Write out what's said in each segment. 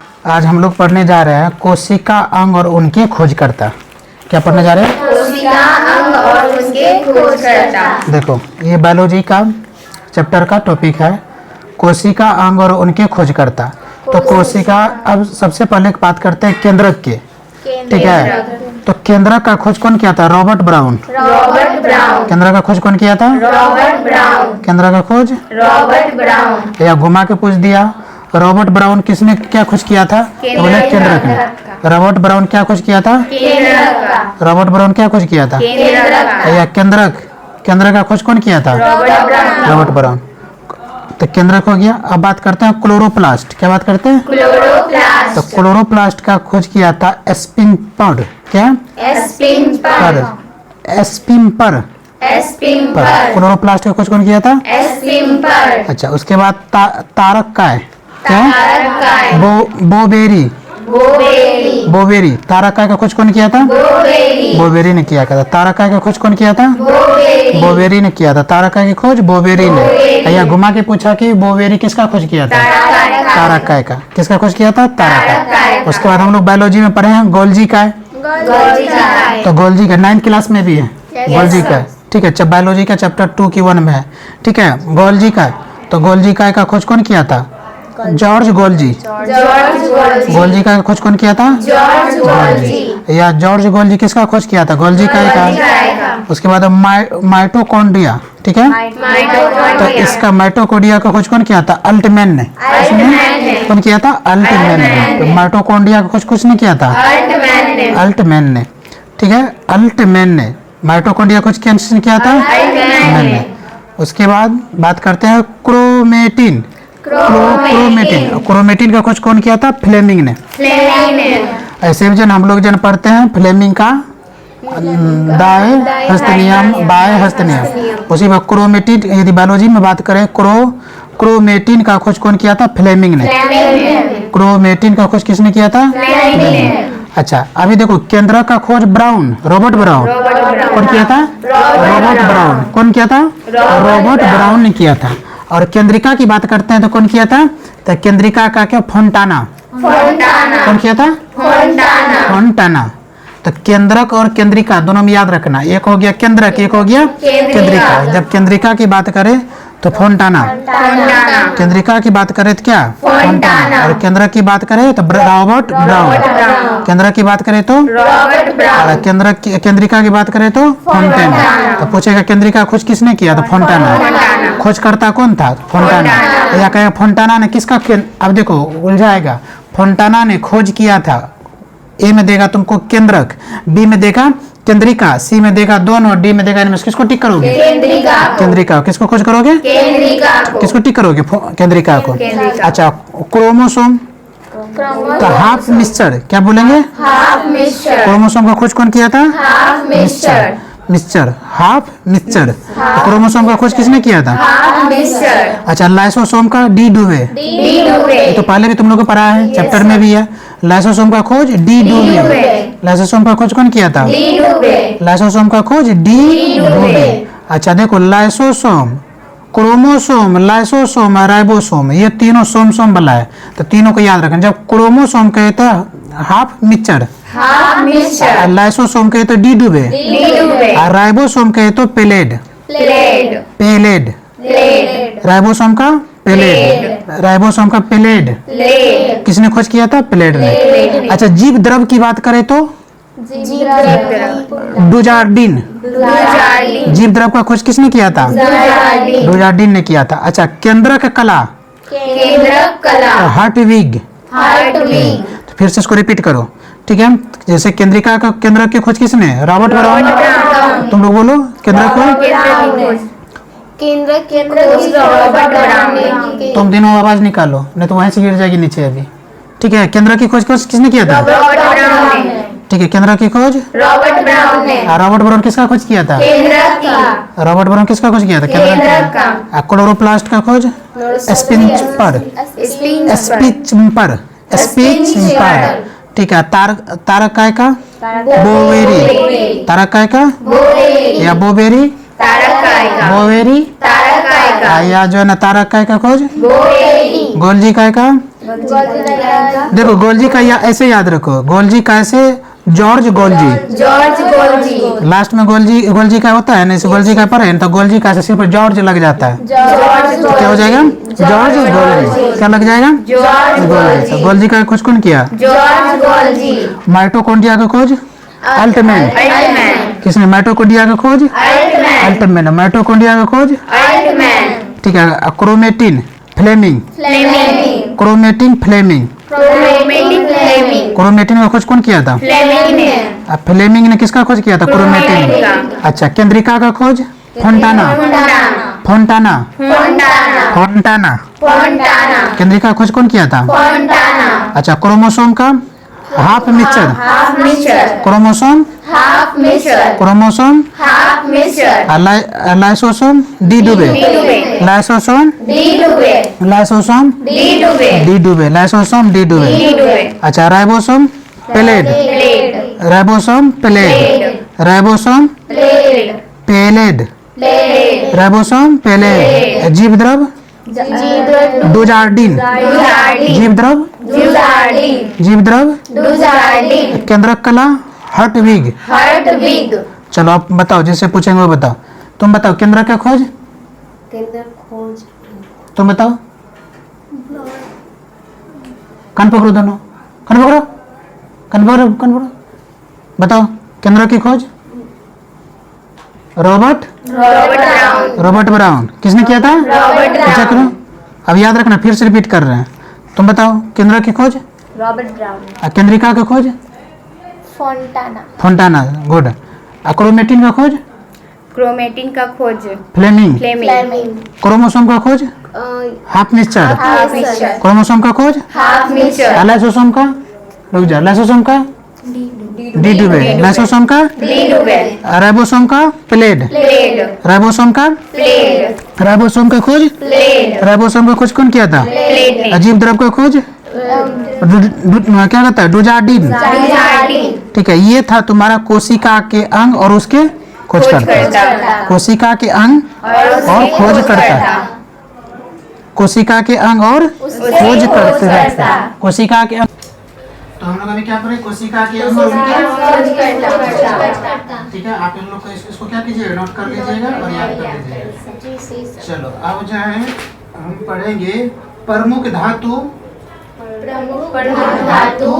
आज हम लोग पढ़ने जा रहे हैं कोशिका अंग और उनके खोजकर्ता। क्या पढ़ने जा रहे हैं? कोशिका अंग और उनके खोजकर्ता। देखो, ये बायोलॉजी का चैप्टर का टॉपिक है, कोशिका अंग और उनके खोजकर्ता। तो कोशिका, अब सबसे पहले बात करते हैं केंद्रक की, ठीक है। तो केंद्रक का खोज कौन किया था? Robert brown. Robert brown. केंद्रक का खोज कौन किया था? Robert brown. केंद्रक का खोज रॉबर्ट ब्राउन। या घुमा के पूछ दिया, रॉबर्ट ब्राउन किसने क्या खोज किया था? तो बोले केंद्रक ने। रॉबर्ट ब्राउन क्या खोज किया था? केंद्रक का। रॉबर्ट ब्राउन क्या खोज किया था? केंद्रक का। या केंद्रक, केंद्रक का खोज कौन किया था? Robert brown. Robert brown. तो केंद्रक हो गया। अब बात करते हैं क्लोरोप्लास्ट। क्या बात करते हैं? तो क्लोरोप्लास्ट। क्लोरोप्लास्ट का खोज किया था एस्पिम्पर। क्या? एस्पिम्पर। एस्पिम्पर। एस्पिम्पर। क्लोरोप्लास्ट का खोज कौन किया था? एस्पिम्पर। अच्छा, उसके बाद तारक का है क्या? तारकाय। बोबेरी। बोबेरी। बोबेरी। तारकाय का खोज कौन किया था? बोबेरी। बोबेरी ने किया था। तारकाय का खोज कौन किया था? बोबेरी। बोबेरी ने किया था। तारकाय की खोज बोबेरी ने। या घुमा के पूछा कि बोबेरी किसका खोज किया था? तारकाय का। किसका खोज किया था? तारकाय। उसके बाद हम लोग बायोलॉजी में पढ़े हैं गोल्जी का है। तो गोल्जी का 9th क्लास में भी है गोल्जी का, ठीक है। बायोलॉजी का चैप्टर 2 की 1 में है, ठीक है। गोल्जी का, तो गोल्जी का खोज कौन किया था? George Golgi. गोल्जी का खोज कौन किया था? George Golgi. या जॉर्ज गोल्जी किसका खोज किया था? गोल्जी का। उसके बाद माइटोकॉन्ड्रिया, ठीक है। तो इसका माइटोकॉन्ड्रिया का खोज कौन किया था? अल्टमैन ने। कौन किया था? अल्टमैन ने। तो माइटोकॉन्ड्रिया का खोज किसने किया था? अल्टमैन ने, ठीक है। अल्टमैन ने माइटोकॉन्ड्रिया खोज किसने किया था? अल्टमैन ने। उसके बाद बात करते हैं क्रोमेटिन। क्रोमेटिन का खोज कौन किया था? फ्लेमिंग ने। ऐसे भी जन हम लोग पढ़ते हैं फ्लेमिंग का दाए हस्तनियम, बाय हस्तनियम। उसी में क्रोमेटिन, यदि बायोलॉजी में बात करें, क्रोमेटिन का खोज कौन किया था? फ्लेमिंग ने। क्रोमेटिन का खोज किसने किया था? अच्छा, अभी देखो, केंद्रक का खोज ब्राउन, रॉबर्ट ब्राउन। कौन किया था? Robert brown. कौन किया था? रॉबर्ट ब्राउन ने किया था। और केंद्रिका की बात करते हैं तो कौन किया था? तो केंद्रिका का क्या? फोंटाना। कौन किया था? फोंटाना। तो केंद्रक और केंद्रिका दोनों में याद रखना, एक हो गया केंद्रक, एक हो गया केंद्रिका। जब केंद्रिका की बात करें तो फोंटाना, केंद्रिका की बात करें तो क्या? फोंटाना। और केंद्रक की बात करें तो रॉबर्ट ब्राउन। केंद्रक की बात करें तो रॉबर्ट ब्राउन। केंद्रिका की बात करें तो फोंटाना। तो पूछेगा केंद्रिका खोज किसने किया? तो फोंटाना। खोजकर्ता कौन था? फोंटाना। या कहेगा फोंटाना ने किसका? अब देखो उलझाएगा। फोंटाना ने खोज किया था, ए में देगा तुमको केंद्रक, बी में देगा केंद्रिका, सी में देगा दोनों, डी में देगा इनमें किसको टिक करोगे? केंद्रिका। किसको खोज करोगे? किसको टिक करोगे? केंद्रिका को। अच्छा, क्रोमोसोम, तो हाफ मिक्सचर, क्या बोलेंगे? क्रोमोसोम का खोज कौन किया था? Mixture, half mixture. तो क्रोमोसोम का खोज किसने किया था? अच्छा, लाइसोसोम का डी डुवे। ये तो पहले भी तुम लोग को पढ़ा है, चैप्टर में भी है। लाइसोसोम का खोज डी डुवे। लाइसोसोम का खोज कौन किया था? लाइसोसोम का खोज डी डुवे। अच्छा देखो, लाइसोसोम, क्रोमोसोम, लाइसोसोम और राइबोसोम, ये तीनों सोम वाला है। तो तीनों को याद रखना। जब क्रोमोसोम कहे तो हाफ मिक्सचर, लाइसोसोम कहे तो डी डुबे, और राइबोसोम कहे तो पेलेड। राइबोसोम का पेलेड। राइबोसोम का पेलेड किसने खोज किया था? पेलेड ने। अच्छा, जीव द्रव की बात करें तो डुजार्डिन। जीव द्रव का खोज किसने किया था? डुजार्डिन ने किया था। अच्छा, केंद्रक कला, हार्टविग। तो फिर से इसको रिपीट करो, ठीक है। जैसे केंद्रिका का, केंद्रक की खोज किसने? Robert brown. तुम लोग बोलो केंद्रक को। तुम तीनों आवाज निकालो, नहीं तो वहीं से गिर जाएगी नीचे अभी, ठीक है। केंद्रक की खोज किसने किया था? ठीक है, केंद्रक की खोज रॉबर्ट ब्राउन ने। रॉबर्ट ब्राउन किसका खोज किया था? रॉबर्ट ब्राउन किसका खोज किया था? केंद्रक का। क्लोरोप्लास्ट का खोज एस्पिम्पर। ठीक है। तारकाय का बोवेरी। तारकाय का या बोबेरी, बोवेरी। या जो है ना तारकाय का खोज गोल्जी काय का देखो गोल्जी का ऐसे याद रखो, गोल्जी का ऐसे George Golgi, George Golgi, last में गोल्जी का होता है ना, इसे गोल्जी का पर है तो गोल्जी का सिर्फ जॉर्ज लग जाता है, जॉर्ज तो क्या हो जाएगा जॉर्ज गोल्जी, क्या लग जाएगा जॉर्ज गोल्जी। तो गोल्जी का खोज कौन किया? George Golgi. माइटोकॉन्ड्रिया का खोज अल्टमैन, किसने? माइटोकॉन्ड्रिया का खोज अल्टमैन, माइटोकॉन्ड्रिया का खोज अल्टमैन। ठीक है। Chromatin Flemming, Flemming, chromatin Flemming, Flemming, chromatin का खोज कौन किया था? फ्लेमिंग ने। अब फ्लेमिंग ने किसका खोज किया था? क्रोमेटिन। अच्छा, केंद्रिका का खोज फोंटाना, फोंटाना, फोंटाना, फोंटाना, केंद्रिका का खोज कौन किया था? फोंटाना। अच्छा, क्रोमोसोम का half mixture, half mixture, chromosome, half mixture, chromosome, half mixture. Lysosome D डुबे, लाइसोसोम, डी डुबे, लाइसोसोम डी डुबे, डी डुबे, लाइसोसोम डी डुबे। डी डुबे। अच्छा, ribosome Palade, plate, ribosome Palade, ribosome plate, Palade, plate. Ribosome Palade. जीव द्रव डुजार्डिन, जीव द्रव, जीव द्रव। केंद्रक कला हर्टविग। हर्टविग। चलो आप बताओ, जैसे पूछेंगे वो बताओ। तुम बताओ केंद्र का खोज, तुम बताओ। कान पकड़ो दोनों, कान पकड़ो, कान पकड़ो, कान पकड़ो। बताओ केंद्र की खोज। रॉबर्ट ब्राउन, रॉबर्ट ब्राउन, किसने किया था? अच्छा करो, अब याद रखना, फिर से रिपीट कर रहे हैं। तुम बताओ केंद्र की खोज। Robert brown. केंद्रिका का खोज फोंटाना, फोंटाना, गुड। क्रोमेटिन का खोज क्रोमेटिन का खोज फ्लेमिंग, फ्लेमिंग। क्रोमोसोम का खोज half mixture, half mixture, chromosome का खोज हाफ मिक्सचर। लाइसोसोम का, रुक जा, लाइसोसोम का डी डुबे, लाइसोसोम का डी डुबे, राइबोसोम का प्लेड, प्लेट, राइबोसोम का, प्लेट, राइबोसोम का खोज, प्लेट, राइबोसोम का खोज कौन किया था? प्लेट ने। अजीब द्रव का खोज क्या कहता है? डुजार्डिन। डुजार्डिन। ठीक है, ये था तुम्हारा कोशिका के अंग और उसके खोजकर्ता। कोशिका के अंग और खोजकर्ता, कोशिका के अंग और खोजकर्ता, कोशिका के अंग। तो हम लोग अभी क्या पढ़े? कोशिका के अंग और उनके। ठीक है, आप इन लोग को इसको क्या कीजिएगा, नोट कर लीजिएगा और याद कर लीजिएगा। चलो अब जो है हम पढ़ेंगे प्रमुख धातु, धातु,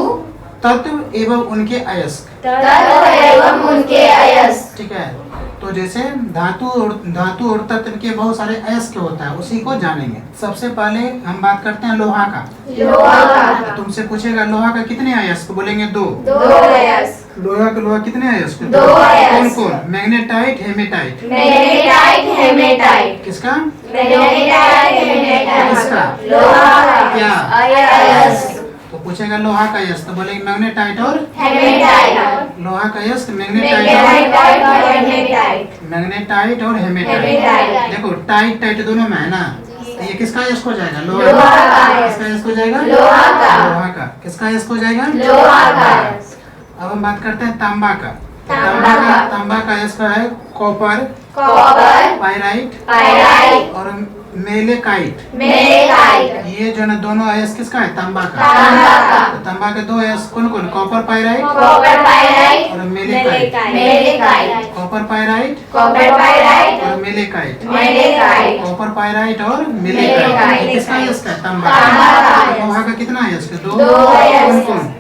तत्व एवं उनके अयस्क। तत्व एवं उनके अयस्क। ठीक है, तो जैसे धातु और तत्व के बहुत सारे अयस्क होता है, उसी को जानेंगे। सबसे पहले हम बात करते हैं लोहा का। लोहा का। तुमसे पूछेगा लोहा का कितने अयस्क, बोलेंगे दो। दो अयस्क। लोहा कितने अयस्क? दो अयस्क। कौन कौन? Magnetite, haematite. Magnetite, haematite. किसका? Magnetite, haematite. किसका? लोहा का। क्या? अयस्क। तो पूछेगा लोहा का अयस्क, तो बोलेंगे मैग्नेटाइट और हेमेटाइट। लोहा का अयस्क मैग्नेटाइट मैग्नेटाइट और हेमेटाइट। मैग्नेटाइट और हेमेटाइट। हेमेटाइट। देखो टाइट टाइट दोनों में है ना, तो ये किसका अयस्क हो जाएगा? लोहा का अयस्क। किसका अयस्क हो जाएगा? लोहा का। लोहा का। किसका अयस्क हो जाएगा? लोहा का अयस्क। अब हम बात करते हैं तांबा का। तांबा तांबा का अयस्क है कॉपर, कॉपर, पाइराइट पाइराइट, और मेलेकाइट। मेलेकाइट। ये जो है ना दोनों अयस्क किसका है? तांबा का। तांबा का। तो तांबा के दो अयस्क कौन कौन? कॉपर पाइराइट कॉपर पाइराइट, और malachite. Malachite. Copper pyrite copper pyrite, और मेलेकाइट। मेलेकाइट। कॉपर पाइराइट और मेलेकाइट। मेलेकाइट। ये किसका अयस्क है? तांबा तांबा का का। अयस्क। लोहा का कितना अयस्क है? दो अयस्क। कौन कौन?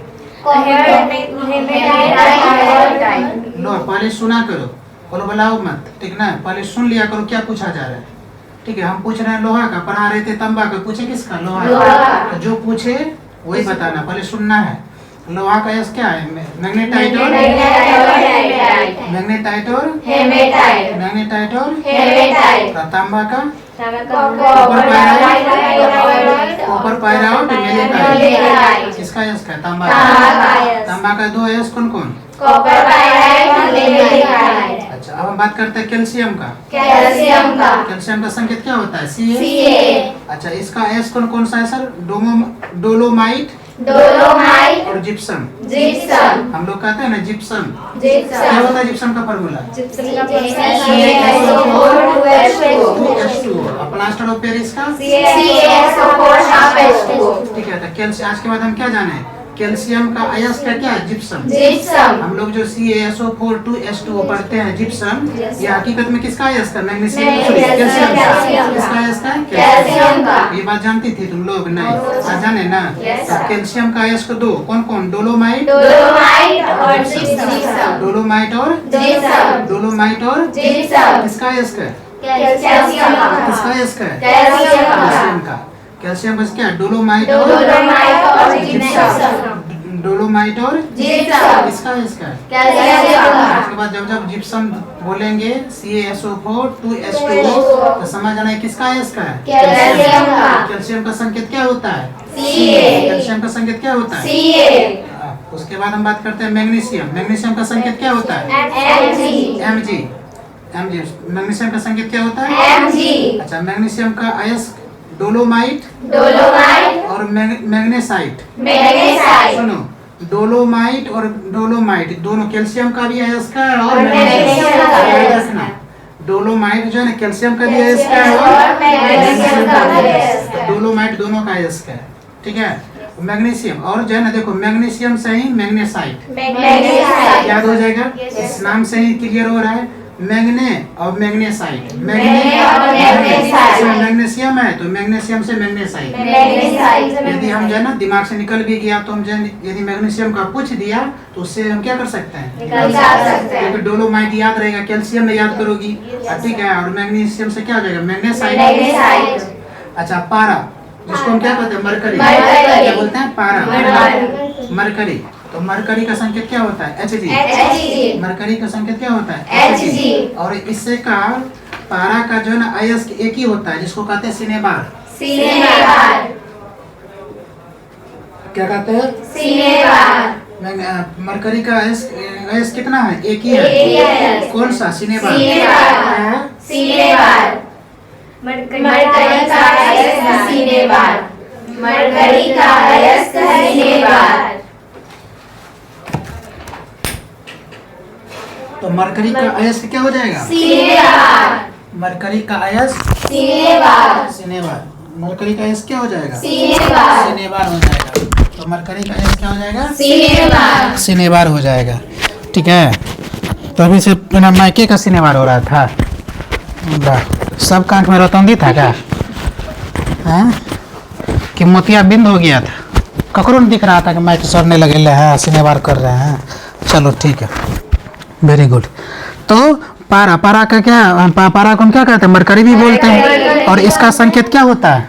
Haematite, haematite. लो पहले सुना करो, बोलो बुलाओ मत, ठीक ना? पहले सुन लिया करो क्या पूछा जा रहा है। ठीक है, हम पूछ रहे हैं लोहा का, पढ़ा रहे थे तांबा का, पूछे किसका? लोहा लोहा का। का। तो जो पूछे वही बताना, पहले सुनना है। लोहा का अयस्क क्या है? मैग्नेटाइट और मैग्नेटाइट और हेमेटाइट, मैग्नेटाइट और हेमेटाइट। तांबा का copper pyrite, copper pyrite malachite. Malachite. किसका अयस्क है? तांबा तांबा का। का अयस्क। तांबा का दो अयस्क कौन कौन? कॉपर पाइराइट और मेलेकाइट। अच्छा, अब हम बात करते हैं कैल्शियम का। कैल्शियम का कैल्शियम का संकेत क्या होता है? Ca। Ca। अच्छा, इसका अयस्क कौन कौन सा है सर? डोलोमाइट, डोलोमाइट, और जिप्सम। जिप्सम, हम लोग कहते हैं ना जिप्सम। क्या जिप्सम, होता है जिप्सम का फॉर्मूला? CaSO4 और प्लास्टर ऑफ पेरिस का? CaSO4 half H2O, ठीक है, तो कैल्शियम आज के बाद हम क्या जाने? कैल्शियम का अयस्क क्या है? जिप्सम। जिप्सम, हम लोग जो CaSO4 2H2O पढ़ते हैं जिप्सम, ये हकीकत में किसका अयस्क है? मैग्नीशियम, कैल्शियम का। किसका अयस्क है? कैल्शियम का। ये बात जानती थी तुम लोग? नहीं, आज जाने ना। तो कैल्शियम का अयस्क दो, कौन कौन? डोलोमाइट, डोलोमाइट और जिप्सम, डोलोमाइट और जिप्सम, डोलोमाइट और जिप्सम, किसका अयस्क है? कैल्शियम का, किसका अयस्क है? कैल्शियम का, कैल्शियम का। कैल्शियम का क्या? डोलोमाइट और डोलोमाइट और जिप्सम, डोलोमाइट और जिप्सम, किसका अयस्क है? कैल्शियम का। उसके बाद जब जिप्सम बोलेंगे CaSO4 2H2O तो समझ आना है किसका अयस्क है? कैल्शियम का। कैल्शियम का संकेत क्या होता है? Ca, कैल्शियम का संकेत क्या होता है? Ca, उसके बाद हम बात करते हैं मैग्नीशियम। मैग्नीशियम का संकेत क्या होता है? Mg, Mg। मैग्नीशियम का संकेत क्या होता है? Mg, अच्छा, मैग्नीशियम का अयस्क डोलोमाइट डोलोमाइट, और मैग्नेसाइट। मैग्नेसाइट, सुनो, डोलोमाइट और डोलोमाइट दोनों कैल्शियम का भी अयस्क है और मैग्नीशियम का भी अयस्क है। रखना, डोलोमाइट जो है ना कैल्शियम का भी अयस्क है और और मैग्नीशियम का भी अयस्क है। डोलोमाइट दोनों का अयस्क है। ठीक है, मैग्नीशियम और जो है ना देखो मैग्नीशियम से ही मैग्नेसाइट मैग्नेसाइट, याद हो जाएगा। इस नाम से ही क्लियर हो रहा है, मैग्ने और मैग्नेसाइट। मैग्ने और मैग्नेसाइट। मैग्नीशियम है तो मैग्नीशियम से मैग्नेसाइट। मैग्नेसाइट, यदि हम जो है ना दिमाग से निकल भी गया तो हम जो है यदि मैग्नीशियम का पूछ दिया तो उससे हम क्या कर सकते हैं? निकाल सकते हैं। क्योंकि डोलोमाइट याद रहेगा, कैल्शियम में याद करोगी। ठीक है, और मैग्नीशियम से क्या हो जाएगा? मैग्नेसाइट। मैग्नेसाइट, अच्छा, पारा जिसको हम क्या कहते हैं? मरकरी। मरकरी। क्या बोलते हैं? पारा, मरकरी। मरकरी। तो मरकरी का संकेत क्या होता है? Hg। Hg, मरकरी का संकेत क्या होता है? Hg। और इससे का पारा का जो है ना अयस्क एक ही होता है जिसको कहते हैं सिनेबार। सिनेबार, क्या कहते हैं? सिनेबार, मरकरी का अयस्क कितना है? एक ही एक ही है। है। कौन सा? सिनेबार। सिनेबार, सिनेबार, मरकरी का अयस्क सिनेबार, मरकरी का अयस्क सिनेबार। तो मरकरी का अयस्क क्या हो जाएगा? सिनेबार, मरकरी का अयस्क सिनेबार, सिनेबार। मरकरी का अयस्क क्या हो जाएगा? सिनेबार, सिनेबार हो जाएगा। तो मरकरी का अयस्क क्या हो जाएगा? सिनेबार, सिनेबार हो जाएगा। ठीक है, तो अभी से बिना मायके का सिनेबार हो रहा था। वाह, सब कांख में रोतंदी था क्या? हैं कि मोतिया बिंद हो गया था? ककरो नहीं दिख रहा था कि माइक सड़ने लगे हैं, सिनेबार कर रहे हैं। चलो ठीक है, वेरी गुड। तो पारा, पारा का क्या? पारा को हम क्या कहते हैं? मरकरी भी बोलते हैं। और इसका संकेत क्या होता है?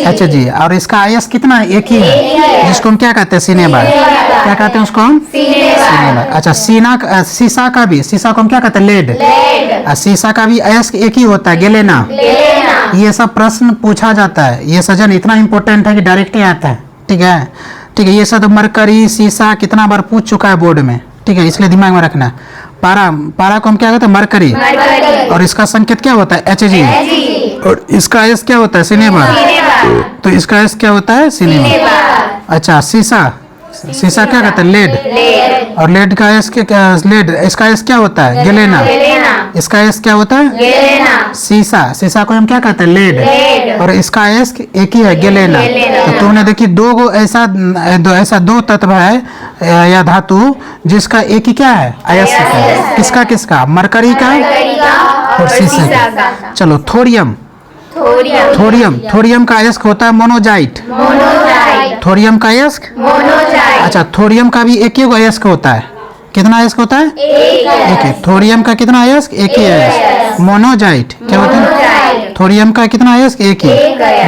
Hg। और इसका अयस्क कितना है? एक ही है, जिसको हम क्या कहते हैं? सिनेबार। क्या कहते हैं उसको हम? सिनेबार। अच्छा, शीशा का भी, शीशा को हम क्या कहते हैं? लेड। शीशा का भी अयस्क एक ही होता है, गेलेना। ये सब प्रश्न पूछा जाता है, ये सजन इतना इंपॉर्टेंट है कि डायरेक्ट ही आता है। ठीक है, ठीक है, ये सब मरकरी शीशा कितना बार पूछ चुका है बोर्ड में। ठीक है, इसलिए दिमाग में रखना। पारा, पारा को हम क्या कहते हैं? मरकरी। और इसका संकेत क्या होता है? Hg। और इसका अयस्क क्या होता है? सिनेबार। तो इसका अयस्क क्या होता है? सिनेबार। अच्छा, शीशा, शीशा क्या कहते हैं? लेड। और लेड का अयस्क लेड, इसका अयस्क क्या होता है? गेलेना। इसका अयस्क क्या होता है? शीशा, शीशा को हम क्या कहते हैं? लेड। और इसका अयस्क एक ही है, गेलेना। तो तुमने देखी दो ऐसा दो तत्व है या धातु जिसका एक ही क्या है? अयस्क है। किसका किसका? मरकरी का और शीशे का। चलो, थोरियम, थोरियम, थोरियम का अयस्क होता है मोनोजाइट। थोरियम का अयस्क अच्छा, थोरियम का भी एक ही अयस्क होता है। कितना अयस्क होता है? एक है। थोरियम का कितना अयस्क? एक ही अयस्क। मोनोजाइट क्या होता है? थोरियम का कितना अयस्क? एक ही,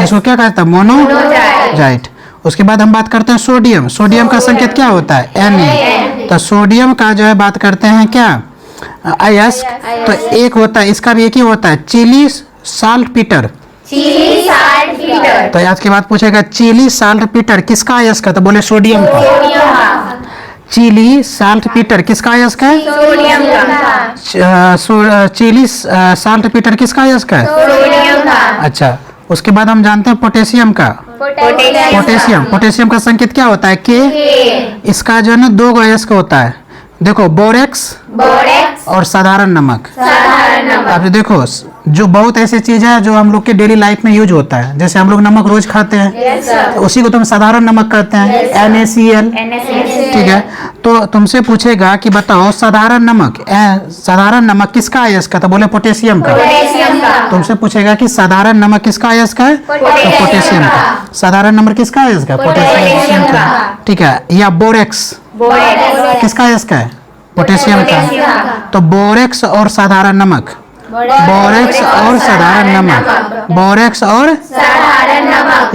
जिसको क्या कहता है? मोनोजाइट। उसके बाद हम बात करते हैं सोडियम। सोडियम का संकेत क्या होता है? Na। तो सोडियम का जो है बात करते हैं क्या? अयस्क। तो एक होता है, इसका भी एक ही होता है, चिली साल्ट पीटर। तो आज के बाद पूछेगा चिली साल्ट पीटर किसका अयस्क है? तो बोले सोडियम का। चिली साल्ट पीटर किसका अयस्क है? चिली साल्ट पीटर किसका अयस्क है? अच्छा, उसके बाद हम जानते हैं पोटेशियम का। पोटेशियम। पोटेशियम का संकेत क्या होता है? के। इसका जो है ना 2 अयस्क होता है। देखो बोरेक्स और साधारण नमक। अब देखो जो बहुत ऐसी चीज है जो हम लोग के डेली लाइफ में यूज होता है, जैसे हम लोग नमक रोज खाते हैं, तो उसी को तुम साधारण नमक कहते हैं, NaCl। ठीक है, तो तुमसे पूछेगा कि बताओ साधारण नमक किसका अयस्क है? तो बोले पोटेशियम का। तुमसे पूछेगा कि साधारण नमक किसका अयस्क है? तो पोटेशियम का। साधारण नमक किसका अयस्क है? पोटेशियम का। ठीक है, या बोरेक्स किसका अयस्क है? पोटेशियम का। तो बोरेक्स और साधारण नमक, बोरेक्स और साधारण नमक, बोरेक्स और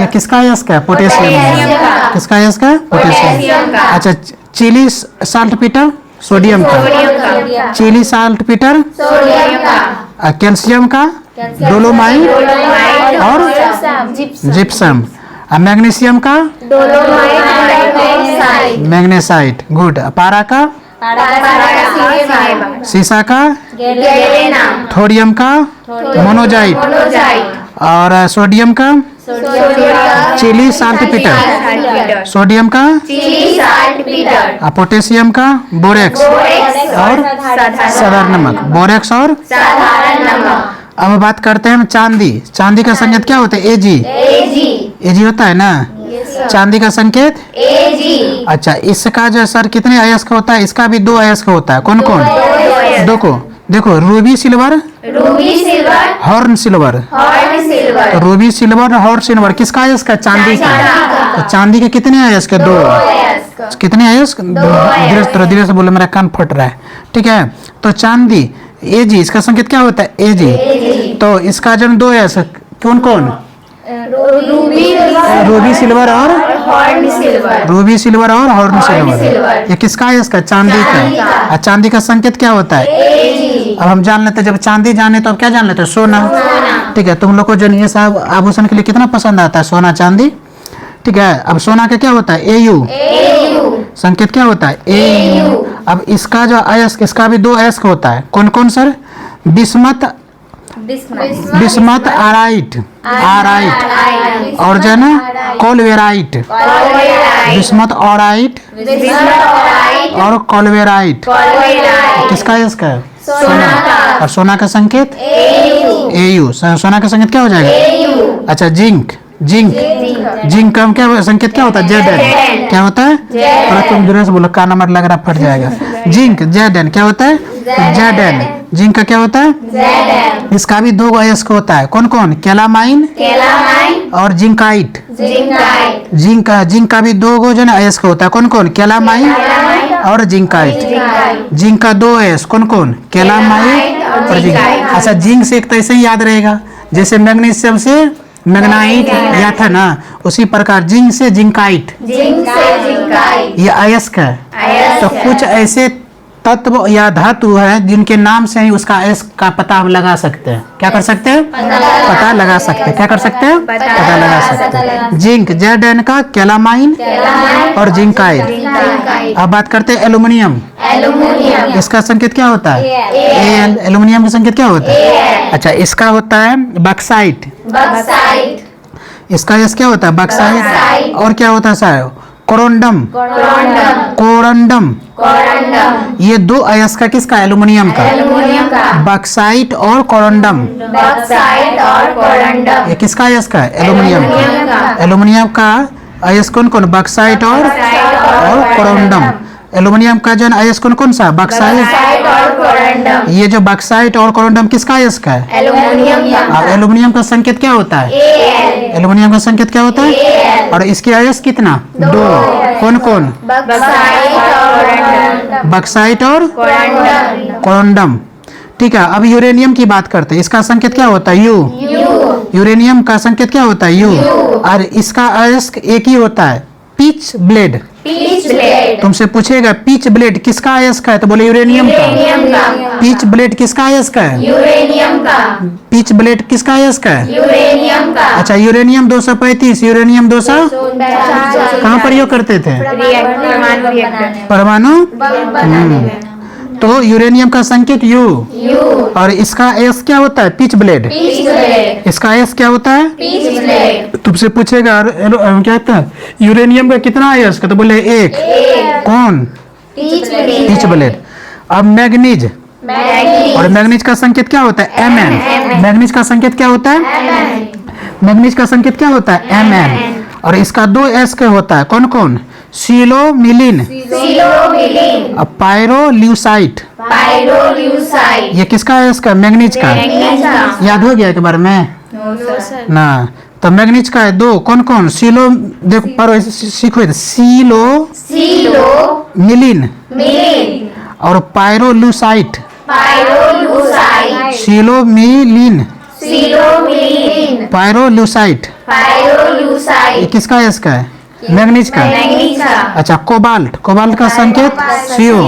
ये किसका अयस्क है? पोटेशियम। किसका अयस्क है? पोटेशियम। अच्छा, चिली साल्ट पीटर सोडियम का। चिली साल्ट पीटर कैल्शियम का। डोलोमाइट और जिप्सम। मैग्नीशियम का मैग्नेसाइट। गुड। पारा का सीसा का। थोरियम का मोनोजाइट। और सोडियम का चिली साल्ट पीटर। सोडियम का पोटेशियम का बोरेक्स और साधारण नमक। बोरेक्स और अब बात करते हैं हम चांदी। चांदी का संकेत क्या होता है? एजी होता है ना। चांदी का संकेत अच्छा, इसका जो सर कितने अयस्क होता है? इसका भी 2 अयस्क होता है। कौन कौन? देखो रूबी सिल्वर, हॉर्न सिल्वर। तो रूबी सिल्वर और हॉर्न सिल्वर किसका अयस्क है? चांदी का। तो चांदी के कितने अयस्क? 2। कितने अयस्क? 2। धीरे से बोले, मेरा कान फट रहा है। ठीक है, तो चांदी एजी, इसका संकेत क्या होता है? एजी। तो इसका जन्म 2 अयस्क कौन कौन? रूबी सिल्वर और रूबी सिल्वर और हॉर्न सिल्वर। ये किसका है? इसका चांदी का। और चांदी का संकेत क्या होता है? अब हम जान लेते हैं, जब चांदी जाने तो अब क्या जान लेते हैं? सोना। ठीक है, तुम लोग को जो ये सब आभूषण के लिए कितना पसंद आता है? सोना चांदी। ठीक है, अब सोना का क्या होता है? AU। संकेत क्या होता है? AU। अब इसका जो अयस्क, इसका भी 2 अयस्क होता है। कौन कौन सर? बिस्मथ आराइट और जो है ना कोलवेराइट। बिस्मथ ऑराइट और कोलवेराइट किसका अयस्क है? सोना। और सोना का संकेत AU। सोना का संकेत क्या हो जाएगा? अच्छा, जिंक का क्या संकेत क्या होता है? Zn। क्या होता है? और तुम दूर से बोलो, का नंबर लग रहा फट जाएगा। जिंक Zn क्या होता है? Zn। जिंक का क्या होता है? Zn। इसका भी 2 अयस्क होता है। कौन कौन? केलामाइन और जिंकाइट। जिंक का भी 2 जो अयस्क होता है। कौन कौन? केलामाइन और जिंकाइट। जिंक का 2 अयस्क कौन कौन? केलामाइन और जिंकाइट। अच्छा, जिंक से एक तो ऐसे ही याद रहेगा, जैसे मैग्नीशियम से मैग्नाइट या था ना, उसी प्रकार जिंक से जिंकाइट। ये अयस्क है। तो कुछ ऐसे तत्व या धातु है जिनके नाम से ही उसका अयस्क का पता हम लगा सकते हैं। क्या कर सकते हैं? पता लगा सकते हैं। क्या कर सकते हैं? पता लगा सकते हैं। जिंक Zn का, केलामाइन और जिंकाइट। अब बात करते हैं एल्यूमिनियम। इसका संकेत क्या होता है? Al। एल्यूमिनियम का संकेत क्या होता है? अच्छा, इसका होता है बक्साइट। इसका यस क्या होता है? बक्साइट। और क्या होता है सर? कोरंडम। ये 2 अयस्क किसका? एल्यूमिनियम का। बक्साइट और कोरंडम। ये किसका अयस्क है? एल्यूमिनियम का। एल्यूमिनियम का अयस्क कौन कौन? बक्साइट और कोरंडम। एल्यूमिनियम का जो अयस्क कौन कौन सा? बक्साइट और कोरंडम। ये जो बक्साइट और कोरंडम किसका अयस्क है? एल्यूमिनियम का संकेत क्या होता है? एल्यूमिनियम का संकेत क्या होता है? और इसके अयस्क कितना? 2। कौन कौन? बक्साइट और कोरंडम। ठीक है, अब यूरेनियम की बात करते हैं। इसका संकेत क्या होता है? U। यूरेनियम का संकेत क्या होता है? U। और इसका अयस्क एक ही होता है, पिच ब्लेड। तुमसे पूछेगा पिच ब्लेड किसका अयस्क है? तो बोले यूरेनियम का। पिच ब्लेड किसका अयस्क है? यूरेनियम का। पिच ब्लेड किसका अयस्क है? यूरेनियम का। अच्छा, यूरेनियम 235, यूरेनियम 200 कहाँ प्रयोग करते थे? परमाणु। तो यूरेनियम का संकेत यू, U, और इसका एस क्या होता है? Pitch blade. pitch blade, इसका एस क्या होता है? pitch blade, तुमसे पूछेगा क्या कहता है यूरेनियम का कितना है एस का, तो बोले एक। कौन? pitch blade, pitch blade. अब मैग्नीज, manganese, और मैग्नीज का संकेत क्या होता है? Mn। मैग्नीज का संकेत क्या होता है? मैग्नीज का संकेत क्या होता है? Mn। और इसका दो एस के होता है, कौन कौन? सिलोमिलिन, सिलोमिलिन, और पायरोल्यूसाइट। पायरोल्यूसाइड, ये किसका है? इसका मैग्नीज का। मैग्नीज का। याद हो गया एक बार में नो सर, ना? तो मैग्नीज का है दो, कौन कौन? सिलो, देखो पर सीखो, सिलोमिलिन मिलिन, और पायरोल्यूसाइट। पायरोल्यूसाइड, सिलोमिलिन, सिलोमिलिन, पायरोल्यूसाइट, ये पायरोल्यूसाइड, किसका है? इसका है मैग्नीज का। मैग्नीज का। अच्छा, कोबाल्ट, कोबाल्ट का संकेत सीओ।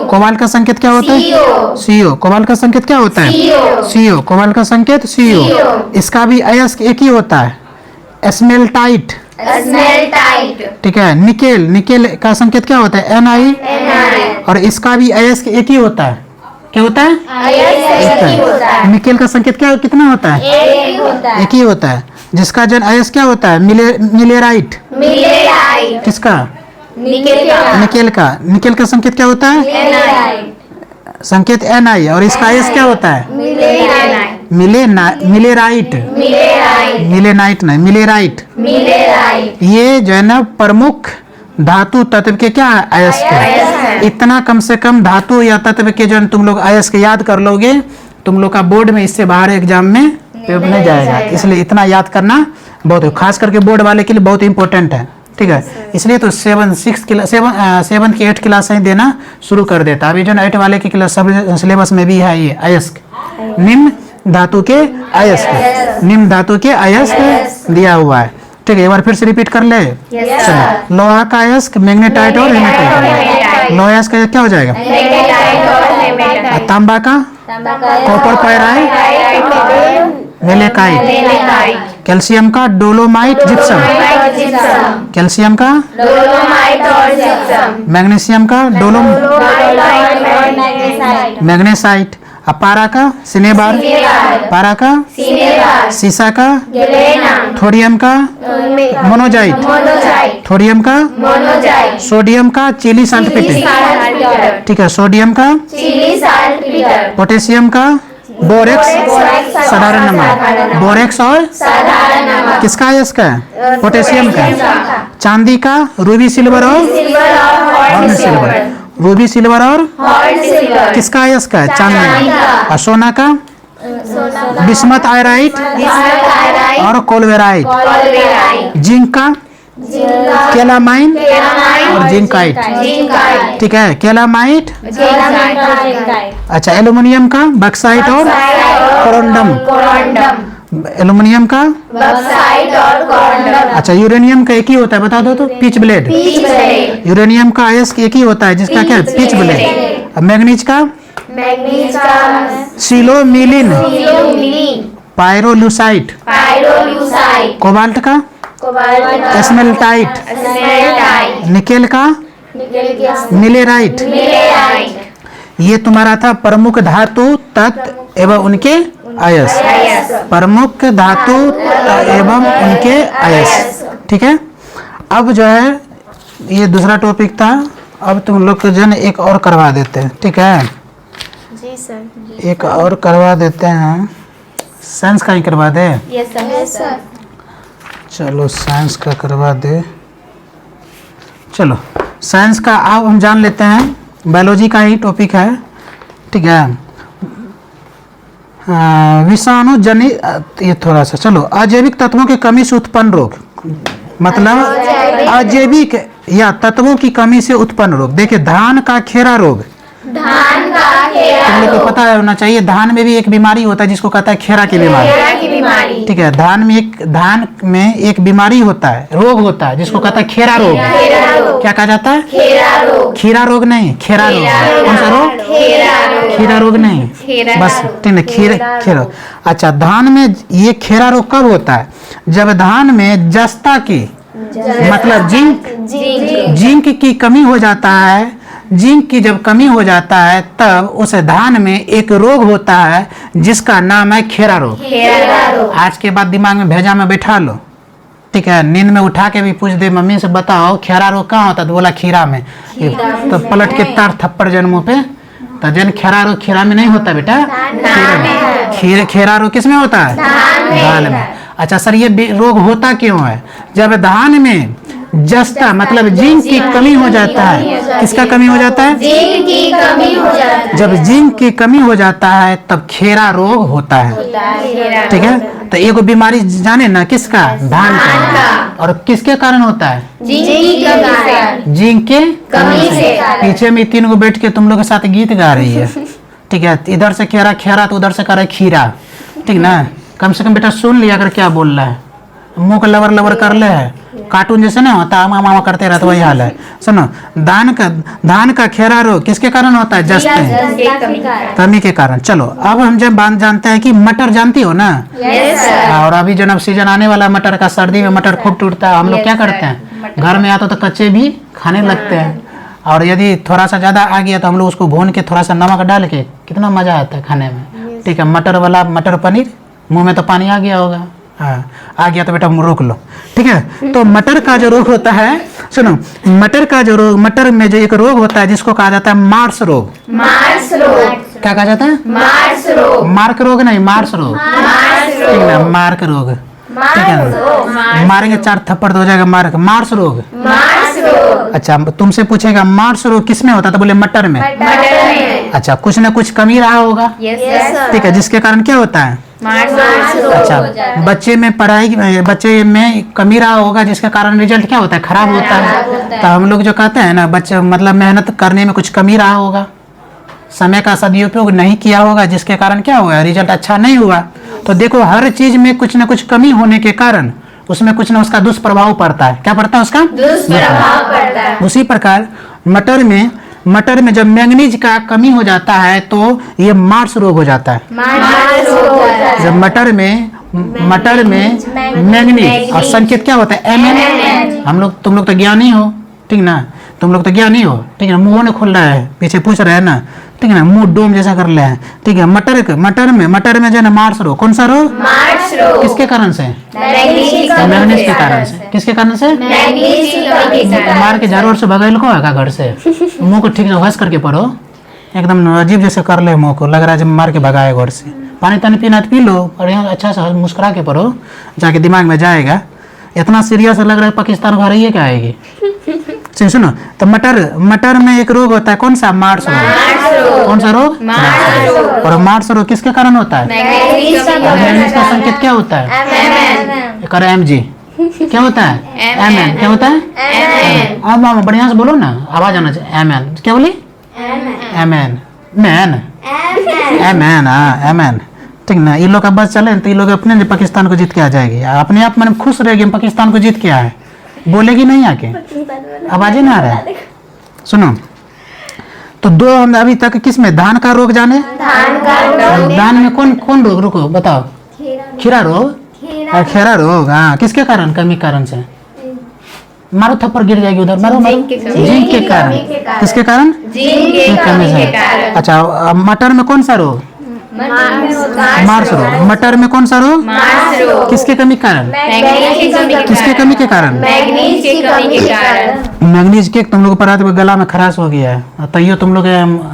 कोबाल्ट का संकेत क्या होता है? सीओ। कोबाल्ट का संकेत क्या होता है? सीओ। कोबाल्ट का संकेत सीओ। इसका भी अयस्क एक ही होता है, स्मेल्टाइट। स्मेल्टाइट, ठीक है। निकेल, निकेल का संकेत क्या होता है? Ni। और इसका भी अयस्क एक ही होता है, क्या होता है? एक ही होता है, निकेल का संकेत क्या कितना होता है? एक होता है, एक ही होता है। जिसका जन अयस्क क्या होता है? मिलेराइट। मिलेराइट, किसका? निकेल का, निकेल का। निकेल का संकेत क्या होता है? मिलेराइट, संकेत Ni। और इसका अयस्क क्या होता है? मिलेराइट, मिलेराइट। मिलेराइट, मिलेनाइट नहीं, मिलेराइट। मिलेराइट, ये जो है ना प्रमुख धातु तत्व के क्या है? अयस्क है। इतना कम से कम धातु या तत्व के जो तुम लोग अयस्क याद कर लोगे, तुम लोग का बोर्ड में इससे बाहर एग्जाम में नहीं जाएगा। इसलिए इतना याद करना बहुत, खास करके बोर्ड वाले के लिए बहुत इंपॉर्टेंट है। ठीक है, इसलिए तो 7th की 8th क्लास ही देना शुरू कर देता। अभी जो 8 वाले की क्लास सब सिलेबस में भी है ये अयस्क, निम्न धातु के अयस्क, निम्न धातु के अयस्क दिया हुआ है। ठीक है, एक बार फिर से रिपीट कर ले। चलो, लोहा का अयस्क मैग्नेटाइट और हेमेटाइट। लोहा अयस्क का क्या हो जाएगा? मैग्नेटाइट और हेमेटाइट, तांबा का copper pyrite, malachite. Malachite, calcium का डोलोमाइट जिप्सम। जिप्सम, कैल्शियम का डोलोमाइट और जिप्सम, मैग्नीशियम का डोलोमाइट और मैग्नेसाइट, मैग्नेसाइट। और पारा का सिनेबार। पारा का सिनेबार, सीसा का गैलेनम, थोरियम का मोनोजाइट। मोनोजाइट, थोरियम का मोनोजाइट, सोडियम का चिली साल्टपेटर। साल्टपेटर, ठीक है, सोडियम का चिली साल्टपेटर, पोटेशियम का बोरेक्स साधारण नमक। बोरेक्स और साधारण नमक, किसका है? इसका पोटेशियम का। चांदी का रूबी सिल्वर और सिल्वर और horn horn silver. Silver, Ruby silver और हॉर्न सिल्वर, किसका है? इसका चांदी चांदी का। का। और सोना का बिस्मथ आयराइट थायराइड, और कोलवेराइट। कोलवेराइट, जिंक का केलामाइन केलामाइन और जिंकाइट। जिंकाइट, ठीक है, केलामाइट। जिंकाइट, अच्छा, एल्यूमिनियम का बक्साइट और कोरोंडम। कोरंडम, एल्यूमिनियम का। बक्साइट और कोरंडम, अच्छा, यूरेनियम का एक ही होता है, बता दो तो, pitch blade. Pitch blade, uranium का अयस्क एक ही होता है, जिसका क्या है? Pitch blade. अब मैग्नीज का मैग्नीज का सिलोमिलिन, सिलोमिलिन, पायरोल्यूसाइट। पायरोल्यूसाइड, कोबाल्ट का कोबाल्ट, स्मेल्टाइट। स्मेल्टाइट, निकेल का मिलेराइट। मिलेराइट, ये तुम्हारा था प्रमुख धातु तत्व एवं उनके अयस्क। प्रमुख धातु एवं उनके अयस्क। ठीक है, अब जो है ये दूसरा टॉपिक था। अब तुम लोग को जन एक और करवा देते हैं। ठीक है, जी सर, एक और करवा देते हैं। साइंस का ही करवा दे। यस सर, चलो, साइंस का करवा दे। चलो, साइंस का अब हम जान लेते हैं। बायोलॉजी का ही टॉपिक है। ठीक है, विषाणु जनित, ये थोड़ा सा चलो, अजैविक तत्वों की कमी से उत्पन्न रोग, मतलब अजैविक या तत्वों की कमी से उत्पन्न रोग। देखिए, धान का खेरा रोग, धान का खेरा तुम लोग को पता होना चाहिए। धान में भी एक बीमारी होता है जिसको कहता है खेरा की बीमारी। की बीमारी, ठीक है, धान में एक बीमारी होता है, रोग होता है जिसको कहता है खेरा रोग। खेरा रोग, क्या कहा जाता है? खेरा रोग, खीरा रोग नहीं, खेरा रोग। कौन सा रोग? खेरा रोग, खीरा रोग नहीं, खेरा बस रोग। ठीक है, खेरा। अच्छा, धान में ये खेरा रोग कब होता है? जब धान में जस्ता की, मतलब जिंक की कमी हो जाता है, जिंक की जब कमी हो जाता है तब उस धान में एक रोग होता है जिसका नाम है खेरा रोग। खेरा रोग। आज के बाद दिमाग में भेजा में बैठा लो, ठीक है। नींद में उठा के भी पूछ दे मम्मी से बताओ खेरा रोग कहाँ होता है, तो बोला खीरा में। तो पलट के तार थप्पड़ जन्मों पे, तो जन खेरा रोग खीरा में नहीं होता बेटा, खेरा रोग किस में होता है, धान में। अच्छा सर, ये रोग होता क्यों है? जब धान में जस्ता मतलब जिंक की कमी हो जाता है। किसका कमी हो जाता है? जिंक की कमी हो जाती है। जब जिंक की कमी हो जाता है तब खेरा रोग होता है, ठीक है। तो एक बीमारी जाने ना किसका, धान का। और किसके कारण होता है? जिंक की कमी। जिंक के कमी से। पीछे में 3 को बैठ के तुम लोग के साथ गीत गा रही है, ठीक है। इधर से खेरा खेरा तो उधर से कर रहा है खीरा, ठीक ना। कम से कम बेटा सुन लिया कर क्या बोल रहा है, मुंह को लवर लवर कर ले है, कार्टून जैसे ना होता मामा मामा करते रहते वही हाल है। सुनो, धान का खेरा रोग किसके कारण होता है? जस्ट कमी के कारण। चलो अब हम जब बात जानते हैं कि मटर जानती हो ना, और अभी जब सीजन आने वाला मटर का, सर्दी में मटर खूब टूटता है। हम लोग क्या करते हैं, घर में आता तो कच्चे भी खाने लगते हैं, और यदि थोड़ा सा ज़्यादा आ गया तो हम लोग उसको भून के थोड़ा सा नमक डाल के, कितना मज़ा आता है खाने में, ठीक है। मटर वाला मटर पनीर, मुंह में तो पानी आ गया होगा, हाँ आ गया तो बेटा रोक लो, ठीक है। तो मटर का जो रोग होता है, सुनो, मटर का जो रोग, मटर में जो एक रोग होता है जिसको कहा जाता है मार्स रोग। मार्स रोग। क्या कहा जाता है? मार्स रोग। मार्क रोग नहीं, मार्स रोग, ठीक है। मार्क रोग, ठीक है। मारेंगे 4 थप्पड़ तो हो जाएगा मार्क। मार्स रोग, मार्स रोग। अच्छा तुमसे पूछेगा मार्स रोग किस में होता है, तो बोले मटर में। मटर में। अच्छा, कुछ ना कुछ कमी रहा होगा, ठीक है, जिसके कारण क्या होता है, मार्स रोग। अच्छा बच्चे में पढ़ाई, बच्चे में कमी रहा होगा जिसके कारण रिजल्ट क्या होता है, खराब होता है। तो हम लोग जो कहते हैं ना, बच्चे मतलब मेहनत करने में कुछ कमी रहा होगा, समय का सदुपयोग नहीं किया होगा, जिसके कारण क्या हुआ, रिजल्ट अच्छा नहीं हुआ। तो देखो हर चीज में कुछ ना कुछ कमी होने के कारण उसमें कुछ ना उसका दुष्प्रभाव पड़ता है। क्या पड़ता है उसका? दुष्प्रभाव पड़ता है। उसी प्रकार मटर में जब मैंगनीज का कमी हो जाता है तो ये मार्स रोग हो जाता है। मार्स रोग होता है। जब मटर में मैंगनीज, और संकेत क्या होता है, Mn। हम लोग, तुम लोग तो ज्ञानी हो, ठीक ना, तुम लोग तो ज्ञानी हो, ठीक है। मुंह ने खुल रहा है, पीछे पूछ रहे हैं ना, ठीक है ना, मुंह डोम जैसा कर ले हैं, ठीक है। मटर में जो है ना मार्स रोग, कौन सा रोग? मार्स रोग। किसके कारण से? मैंगनीज के कारण से। किसके कारण से? मैंगनीज की कमी के कारण। मार के झाड़ू से भगाइल को है घर से, मुंह को ठीक से घस करके पढ़ो, एकदम अजीब जैसे कर ले मुंह को, लग रहा है जब मार के भगाए घर से। पानी तानी पीना तो पी लो, और यहाँ अच्छा से मुस्कुरा के पढ़ो, जाके दिमाग में जाएगा। इतना सीरियस लग रहा है पाकिस्तान घर ही क्या आएगी। सुनो, तो मटर में एक रोग होता है, कौन सा? मार्स रोग। कौन सा रोग? मार्स रोग। और मार्स रोग किसके कारण होता है? मैंगनीज की और मैंगनीज का कमी। संकेत क्या होता है? Mn। कर Mg। क्या होता है? Mn। क्या होता है? Mn। अब मामा बढ़िया से बोलो ना, आवाज आना चाहिए। Mn। क्या बोली? Mn। Mn, ठीक ना। ये लोग का बस चले तो ये लोग अपने पाकिस्तान को जीत के आ जाएगी, अपने आप मन खुश रहेगी, हम पाकिस्तान को जीत के आए, बोलेगी नहीं आके, आवाज ही ना आ रहा है। सुनो, तो 2 हम अभी तक किस में, धान का रोग जाने, धान का रोग। धान में कौन रोग, रुको बताओ, खीरा रोग और खेरा रोग, हाँ किसके कारण, कमी कारण से। मारो थप्पड़ गिर जाएगी उधर, मारो जिंक के कमी। जिंक के कारण। किसके कारण? जिंक की कमी के कारण। अच्छा, मटर में कौन सा रोग? मार्स रोग। मटर में कौन सा रोग? मार्स रोग। किसके कमी के कारण? मैंगनीज की कमी के किसके कमी के कारण? मैंगनीज की कमी के कारण। मैंगनीज के तुम लोग को पता है, गला में खराश हो गया है, तैयो तुम लोग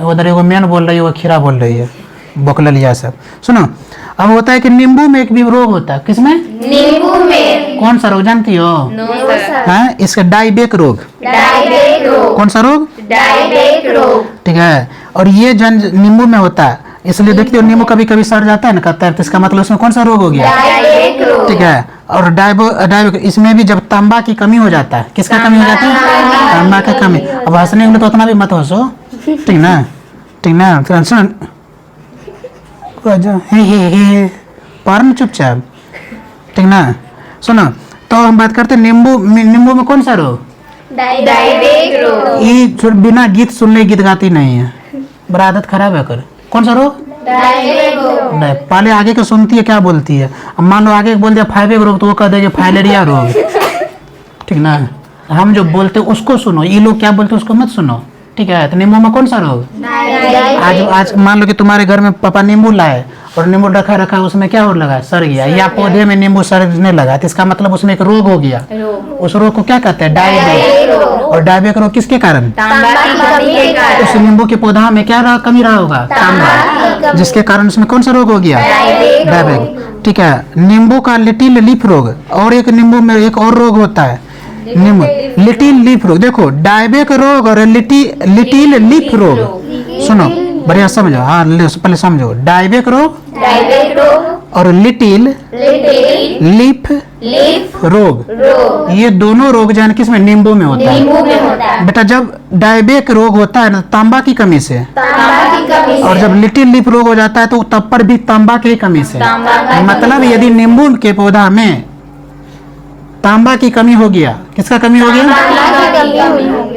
उधर एगो मेन बोल रही है, वो खीरा बोल रही है, बोकलिया सब। सुनो, अब होता है कि नींबू में एक भी रोग होता है, किसमें? नींबू में। कौन सा रोग जानती हो? हाँ, इसका डायबेक रोग। डायबेक रोग। कौन सा रोग? डायबेक रोग। ठीक है। और ये जन नींबू में होता है, इसलिए देखते हो नींबू कभी कभी सड़ जाता है ना, कहता है, तो इसका मतलब उसमें कौन सा रोग हो गया? डायबेक रोग। ठीक है। और डायबेक इसमें भी जब तांबा की कमी हो जाता है, किसका कमी हो जाता है? तांबा का कमी। अब हंसने में तो उतना भी मत हंसो, ठीक ना, ठीक ना, सुन पार में चुपचाप, ठीक ना। सुनो, तो हम बात करते हैं नींबू में कौन सा रोग? डायबेक रोग। ये बिना गीत सुनने गीत गाती नहीं है, बड़ा आदत खराब है कर। कौन सा रोग? डायबेक रोग। नहीं, पहले आगे के सुनती है क्या बोलती है। अब मान लो आगे बोल दिया फाइवेक रोग, तो वो कह देगा फाइलेरिया रोग, ठीक ना। हम जो बोलते उसको सुनो, ये लोग क्या बोलते उसको मत सुनो, ठीक है। तो नींबू में कौन सा रोग? आज आज मान लो कि तुम्हारे घर में पापा नींबू लाए और नींबू रखा रखा उसमें क्या हो लगा, सड़ गया, या पौधे में नींबू सड़ने लगा, तो इसका मतलब उसमें एक रोग हो गया। उस रोग को क्या कहते हैं? डायबिक। और डायबिक रोग किसके कारण? तांबा की कमी के कारण। उस नींबू के पौधा में क्या कमी रहा होगा? तांबा, जिसके कारण उसमें कौन सा रोग हो गया? डायबिक। ठीक है। नींबू का लिटिल लीफ रोग, और एक नींबू में एक और रोग होता है नींबू लिटिल लीफ रोग। देखो डायबिक रोग और लिटिल लीफ रोग, सुनो बढ़िया समझो। हाँ पहले समझो, डायबिक रोग और लिटिल लीफ रोग, ये दोनों रोग जो है किसमें? नींबू में होता है। बेटा जब डायबिक रोग होता है ना तांबा की कमी से, और जब लिटिल लीफ रोग हो जाता है तो तब पर भी तांबा की कमी से। मतलब यदि नींबू के पौधा में तांबा की कमी हो गया, किसका कमी हो गया?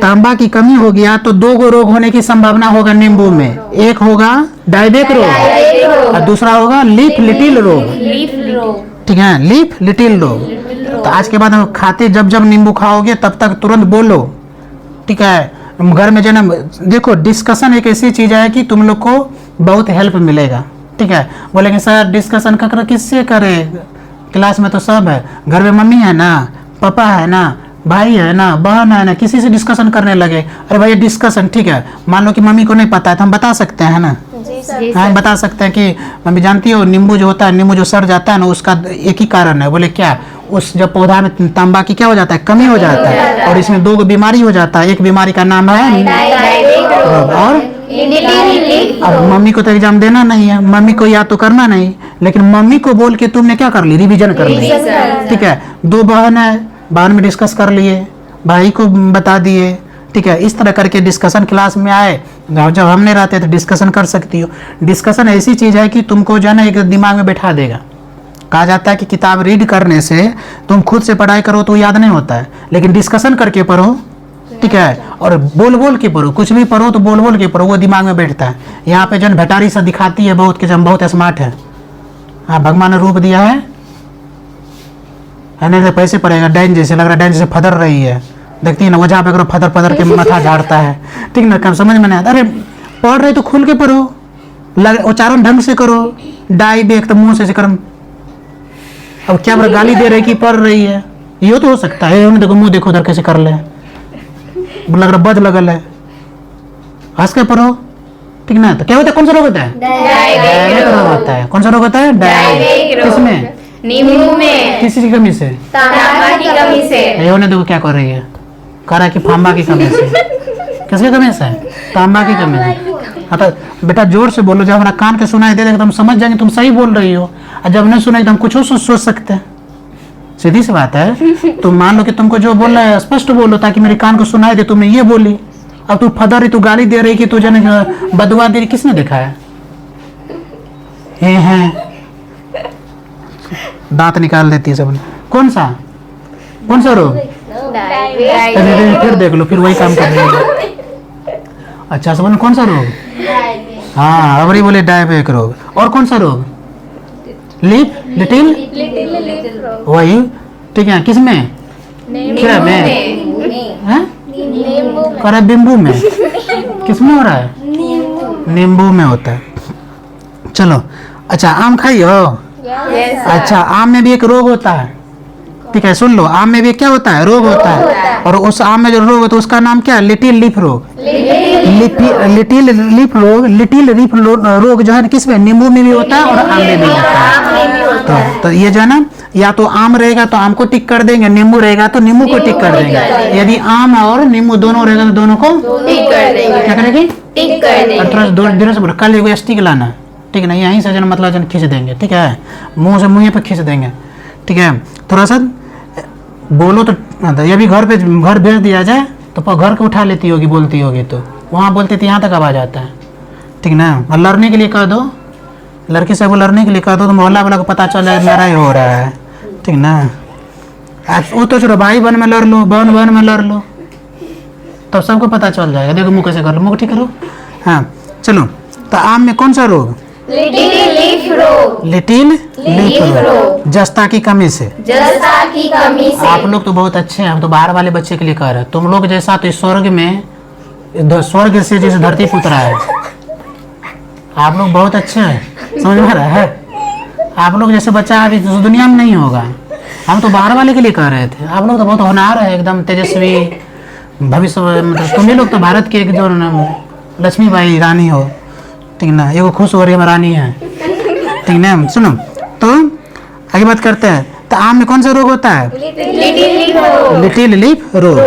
तांबा की कमी हो गया तो दो गो रोग होने की संभावना होगा नींबू में। एक होगा डायबिक रोग और दूसरा होगा लीफ लिटिल रोग। ठीक है, लीफ लिटिल रोग। तो आज के बाद हम खाते जब जब नींबू खाओगे तब तक तुरंत बोलो। ठीक है। घर में जो ना देखो डिस्कशन एक ऐसी चीज है कि तुम लोग को बहुत हेल्प मिलेगा। ठीक है। बोलेंगे सर डिस्कशन कर किससे करे, क्लास में तो सब है, घर में मम्मी है ना, पापा है ना, भाई है ना, बहन है ना, किसी से डिस्कशन करने लगे। अरे भाई डिस्कशन ठीक है, मान लो कि मम्मी को नहीं पता है तो हम बता सकते हैं ना। हाँ बता सकते हैं कि मम्मी जानती हो नींबू जो होता है, नींबू जो सड़ जाता है ना उसका एक ही कारण है। बोले क्या? उस जब पौधा में तांबा की क्या हो जाता है? कमी हो जाता है, और इसमें दो बीमारी हो जाता है। एक बीमारी का नाम है और अब मम्मी को तो एग्जाम देना नहीं है, मम्मी को याद तो करना नहीं, लेकिन मम्मी को बोल के तुमने क्या कर ली? रिवीजन कर ली। ठीक है। दो बहन है, बहन में डिस्कस कर लिए, भाई को बता दिए। ठीक है। इस तरह करके डिस्कशन क्लास में आए, जब हम नहीं रहते तो डिस्कशन कर सकती हो। डिस्कशन ऐसी चीज है कि तुमको जो है ना एक दिमाग में बैठा देगा। कहा जाता है कि किताब रीड करने से तुम खुद से पढ़ाई करो तो याद नहीं होता है, लेकिन डिस्कशन करके पढ़ो। ठीक है। और बोल बोल के पढ़ो, कुछ भी पढ़ो तो बोल बोल के पढ़ो, वो दिमाग में बैठता है। यहाँ पे जन भटारी सा दिखाती है बहुत कि हम बहुत स्मार्ट है। हाँ भगवान ने रूप दिया है नहीं तो पैसे पड़ेगा, डाइन जैसे लग रहा है, डाइन जैसे फदर रही है, देखती है ना वजह पे फदर फदर के माथा झाड़ता है। ठीक ना, कम समझ में नहीं आता। अरे पढ़ रहे तो खुल के पढ़ो, उच्चारण ढंग से करो। डाई बेक तो मुंह से कर्म, अब क्या गाली दे रही कि पढ़ रही है, ये तो हो सकता है। देखो मुंह देखो उधर कैसे कर ले, लग रहा बद लगल है, हंस के पढ़ो। ठीक ना। तो क्या होता है? कौन सा रोग होता है? डायबिक रोग होता है। कौन सा रोग होता है? डायबिक। किसमें? नींबू में। किसी की कमी से? तांबा की कमी से। ये देखो क्या कर रही है, कह रहा है कि फांबा की कमी से। किसकी कमी से? तांबा की कमी से। हाँ तो बेटा जोर से बोलो, जब हमारा कान के सुनाई दे देगा तो हम समझ जाएंगे तुम सही बोल रही हो, और जब नहीं सुनाई तो हम कुछ सोच सकते हैं। सीधी सी बात है। तुम मान लो कि तुमको जो बोल रहा है स्पष्ट बोलो ताकि मेरे कान को सुनाई दे, तुमने ये बोली। अब तू फदर रही, तू गाली दे रही कि तू जन बदुआ दे रही, किसने देखा है? दांत निकाल देती है सबने। कौन सा रोग? फिर देख लो, फिर वही काम कर रही है। अच्छा सब कौन सा रोग? हाँ अब बोले डायबिक रोग। और कौन सा रोग? लीफ लिटिल वही। ठीक है। किसमें? क्या में? कर बिंबू में। किसमें हो रहा है? नींबू में होता है। चलो अच्छा आम खाई हो? अच्छा आम में भी एक रोग होता है। ठीक है सुन लो, आम में भी क्या होता है? रोग होता है। और उस आम में जो रोग होता है उसका नाम क्या है? लिटिल लीफ रोग। लिटिल लीफ रोग जो है किसमें? नींबू में भी होता है और आम में भी होता है। तो ये जो है ना, या तो आम रहेगा तो आम को टिक कर देंगे, नींबू रहेगा तो नींबू को टिक कर देंगे। यदि आम और नींबू दोनों रहेगा तो दोनों को टिक कर देंगे। क्या करेगी? टिक कर देंगे। और थोड़ा देर से बोलो, कल एगो स्टिक लाना। ठीक है ना, यहीं से जन मतलब जन खींच देंगे। ठीक है, मुंह से मुँह पे खींच देंगे। ठीक है, थोड़ा सा बोलो तो ये भी घर भेज दिया जाए तो घर को उठा लेती होगी, बोलती होगी तो वहाँ बोलती थी यहाँ तक आवाज़ आता है। ठीक ना। और लड़ने के लिए कह दो, लड़की से वो लड़ने के लिए कह दो तो मोहल्ला वाला को पता चल जाए लड़ाई हो रहा है। ठीक ना। वो तो चलो भाई बहन में लड़ लो, बहन बहन में लड़ लो, तो सबको पता चल जाएगा। देखो मुँह कैसे कर लो, मुँह ठीक करो। हाँ चलो, तो आम में कौन सा रोग? लिटिल लीफ रोग। जस्ता की कमी से। जस्ता की कमी से। आप लोग तो बहुत अच्छे हैं, हम तो बाहर वाले बच्चे के लिए कह रहे हैं। तुम लोग जैसा तो स्वर्ग में स्वर्ग से जैसे धरती पे उतरा है। आप लोग बहुत अच्छे हैं, समझ में आ रहा है। आप लोग जैसे बच्चा अभी इस दुनिया में नहीं होगा। हम तो बाहर वाले के लिए कह रहे थे, आप लोग तो बहुत होनहार है, एकदम तेजस्वी भविष्य, मतलब तुम ही लोग तो भारत की एक जो लक्ष्मीबाई रानी हो, ठीक ना, एगो खुश हो रही है रानी है, ठीक ना। सुनो तो आगे बात करते हैं। तो आम में कौन सा रोग होता है? लिटिल लीफ रोग।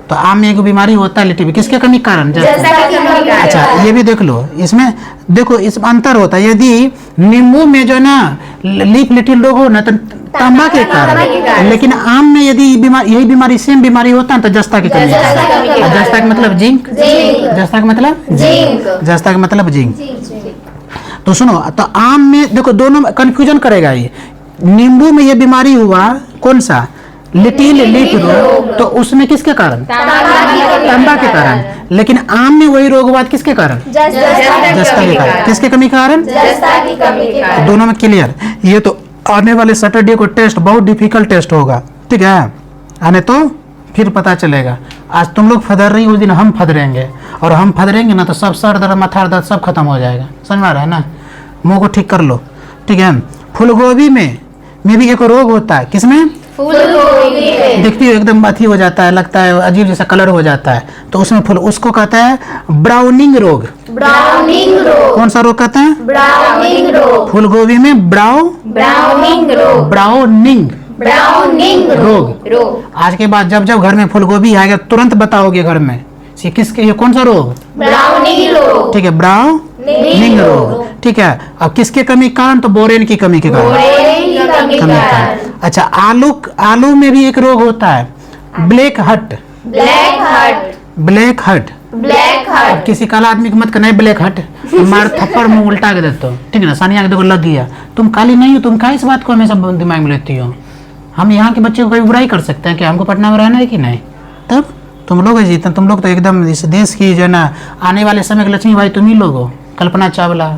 तो आम में एक बीमारी होता है लिटिल, किसके कमी के कारण? अच्छा ये भी देख लो, इसमें देखो इस अंतर होता है। यदि नींबू में जो ना लीफ लिटिल रोग हो ना तो तांबा के कारण, लेकिन आम में यदि बीमारी, यही बीमारी सेम बीमारी होता है तो जस्ता की कमी। जस्ता का मतलब जिंक, जस्ता का मतलब जिंक, जस्ता का मतलब जिंक। तो सुनो, तो आम में देखो दोनों कंफ्यूजन करेगा ये। नींबू में ये बीमारी हुआ कौन सा? लिटिल लीफ रोग, तो उसमें किसके कारण? तांबा के कारण। लेकिन आम में वही रोग हुआ किसके कारण? जस्ता के कारण। किसके कमी के कारण? दोनों में क्लियर। ये तो आने वाले सैटरडे को टेस्ट बहुत डिफिकल्ट टेस्ट होगा, ठीक है, आने तो फिर पता चलेगा। आज तुम लोग फदर रही, उस दिन हम फदरेंगे, और हम फदरेंगे ना तो सब सर दर्द माथा दर्द सब खत्म हो जाएगा। समझ में आ रहा है ना? मुंह को ठीक कर लो, ठीक है। फूलगोभी में भी एक रोग होता है, किसमें? फूलगोभी। देखती हो एकदम अथी हो जाता है, लगता है अजीब जैसा कलर हो जाता है, तो उसमें फूल, उसको कहता है ब्राउनिंग रोग। ब्राउनिंग रोग कौन सा रोग कहते हैं? ब्राउनिंग रोग। फूलगोभी में ब्राउनिंग रोग, ब्राउनिंग रोग। आज के बाद जब जब घर में फूलगोभी आएगा तुरंत बताओगे घर में किसके, ये कौन सा रोग? ब्राउनिंग रोग, ठीक है, ब्राउनिंग रोग, ठीक है। अब किसके कमी के कारण? तो बोरेन की कमी के कारण, कमी के कारण। अच्छा आलू में भी एक रोग होता है, ब्लैक हट। अब किसी काला आदमी को मत करना है ब्लैक हट, मार थप्पड़ मुंह उल्टा के देते हो, ठीक है ना। सानिया के देखो लग गया, तुम काली नहीं हो, तुम क्या इस बात को हमेशा दिमाग में लेती हो? हम यहाँ के बच्चे को कभी बुराई कर सकते हैं कि हमको पटना में रहना है कि नहीं? तब तुम लोग जीतना, तुम लोग तो एकदम इस देश की जो है ना आने वाले समय की लक्ष्मीबाई तुम ही लोग हो। कल्पना चावला,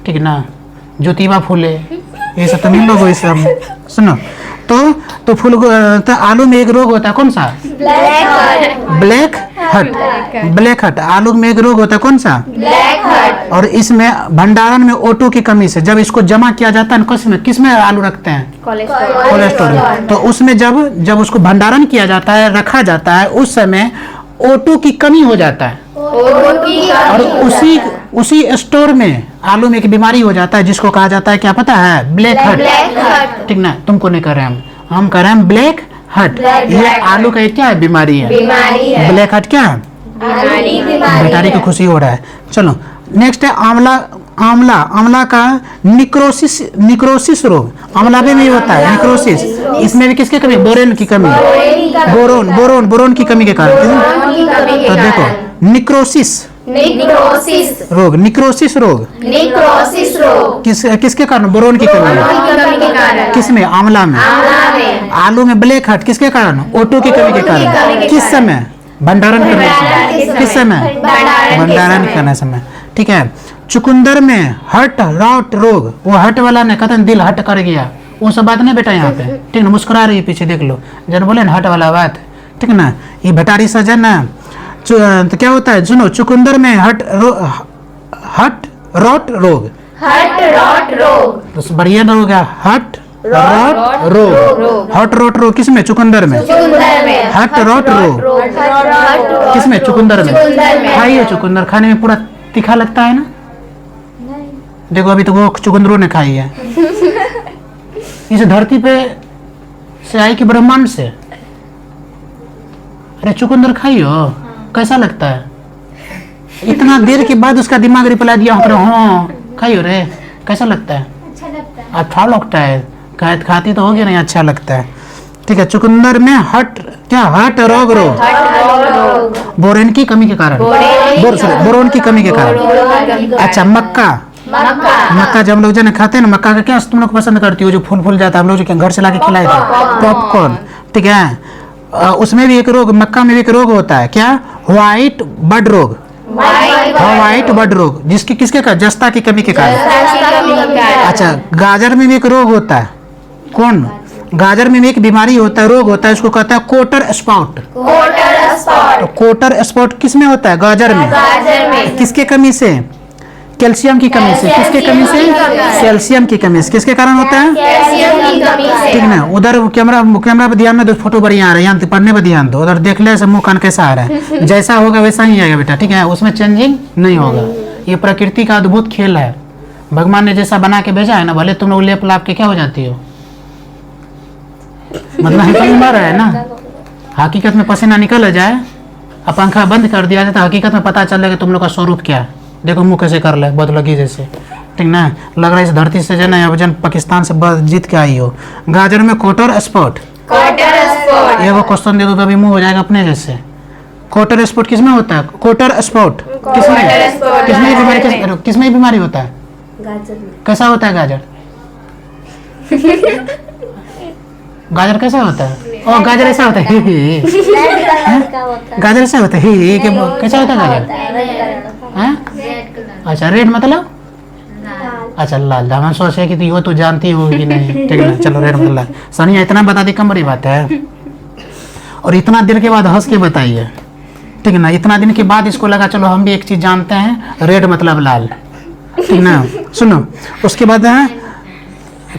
ठीक है ना, ज्योतिबा फूले, ये सब तुम ही लोग हो। इस सब सुनो तो फूल तो आलू में एक रोग होता है कौन सा? ब्लैक हट। आलू में एक रोग होता है कौन सा? ब्लैक हट। और इसमें भंडारण में O2 की कमी से जब इसको जमा किया जाता है, किसमें आलू रखते हैं? कोलेस्ट्रॉल में। तो उसमें जब उसको भंडारण किया जाता है, रखा जाता है, उस समय O2 की कमी हो जाता है, और उसी स्टोर में आलू में एक बीमारी हो जाता है जिसको कहा जाता है, क्या पता है? ब्लैक हट, ठीक ना। तुमको नहीं कर रहे हम कर रहे हैं ब्लैक हट। ये आलू का क्या है? बीमारी है, ब्लैक हट क्या है? बेटारी की खुशी हो रहा है। चलो नेक्स्ट है आंवला का निक्रोसिस रोग। आंवला में भी होता है निक्रोसिस। इसमें भी किसकी कमी? बोरेन की कमी, बोरोन की कमी के कारण। तो देखो निक्रोसिस रोग किसके कारण? बोरोन की कमी। किसमें? आंवला में। आलू में ब्लैक हट किसके कारण? O2 की कमी के कारण। किस समय? भंडारण करने समय। किस समय? भंडारण करने समय, ठीक है। चुकंदर में हट रॉट रोग, वो हट वाला ने कहते दिल हट कर गया, वो सब बात नहीं बेटा यहाँ पे, ठीक ना। मुस्कुरा रही है पीछे, देख लो, जन बोले ना हट वाला बात, ठीक ना। ये भटारी सजन ना, तो क्या होता है? सुनो, चुकंदर में हट रॉट रोग, तो बढ़िया ना हो गया, हट रॉट रोग किसमें? चुकंदर में। हट रॉट रोग किसमें? चुकंदर में। खाइए चुकंदर, खाने में पूरा तीखा लगता है ना। देखो अभी तो वो चुकंदरों ने खाई है। इस धरती पे से आई कि ब्रह्मांड से। अरे चुकंदर खाई हो, कैसा लगता है? इतना देर के बाद उसका दिमाग रिप्लाई दिया, हाँ खाई हो रे, कैसा लगता है? अच्छा लगता है, खाती तो होगी नहीं, अच्छा लगता है, ठीक है। चुकंदर में हट रोग बोरेन की कमी के कारण, बोरोन की कमी के कारण। अच्छा मक्का जब हम लोग जन खाते हैं ना, मक्का का क्या तुम लोग पसंद करती हो? जो फूल जाता है, हम लोग जो घर से लाके खिलाए थे, पॉपकॉर्न, ठीक है। उसमें भी एक रोग, मक्का में भी एक रोग होता है, क्या? व्हाइट बड रोग, जिसकी किसके कारण? जस्ता की कमी के कारण। अच्छा गाजर में भी एक रोग होता है, कौन? गाजर में भी एक बीमारी होता है, रोग होता है, इसको कहता है कोटर स्पॉट, तो कोटर स्पॉट किस में होता है? गाजर में। गाजर में। किसके कमी से? कैल्शियम की कमी से। किसके कमी से? कैल्शियम की कमी से। किसके कारण होता है? कैल्शियम की कमी से। ठीक ना। उधर कैमरा पे ध्यान में दो, फोटो बढ़िया आ रहा है, यहाँ पढ़ने पे ध्यान दो। उधर देख ले सब मुंह कान कैसा आ रहा है, जैसा होगा वैसा ही आएगा बेटा, ठीक है, उसमें चेंजिंग नहीं होगा। ये प्रकृति का अद्भुत खेल है, भगवान ने जैसा बना के भेजा है ना, भले तुम लोग लेप लाप के क्या हो जाती हो, मतलब हकीकत मर है ना, हकीकत में पसीना निकल जाए, अब पंखा बंद कर दिया जाए तो हकीकत में पता चलेगा तुम लोग का स्वरूप क्या है। देखो मुंह कैसे कर ले, बहुत लगी जैसे, ठीक ना, लग रहा है इस धरती से जो ना जन पाकिस्तान से जीत के आई हो। गाजर में कोटर स्पॉट। कोटर स्पॉट। ये वो क्वेश्चन दे दो तो अभी मुंह हो जाएगा अपने जैसे। कोटर स्पॉट किसमें होता है? कोटर स्पॉट किसमें बीमारी होता है? गाजर में। कैसा होता है गाजर? गाजर कैसा होता है? ओ गाजर ऐसा होता है, रेड कलर का होता है। गाजर ऐसा होता है, कैसा होता है गाजर? रेड कलर का। हाँ? अच्छा रेड मतलब? अच्छा लाल। हम सोचे कि यो तो जानती होगी नहीं, ठीक है चलो रेड मतलब। सनिया इतना बता दी, कम बड़ी बात है, और इतना देर के बाद हंस के बताइए, ठीक है ना, इतना दिन के बाद इसको लगा चलो हम भी एक चीज जानते हैं, रेड मतलब लाल, ठीक ना। सुनो उसके बाद है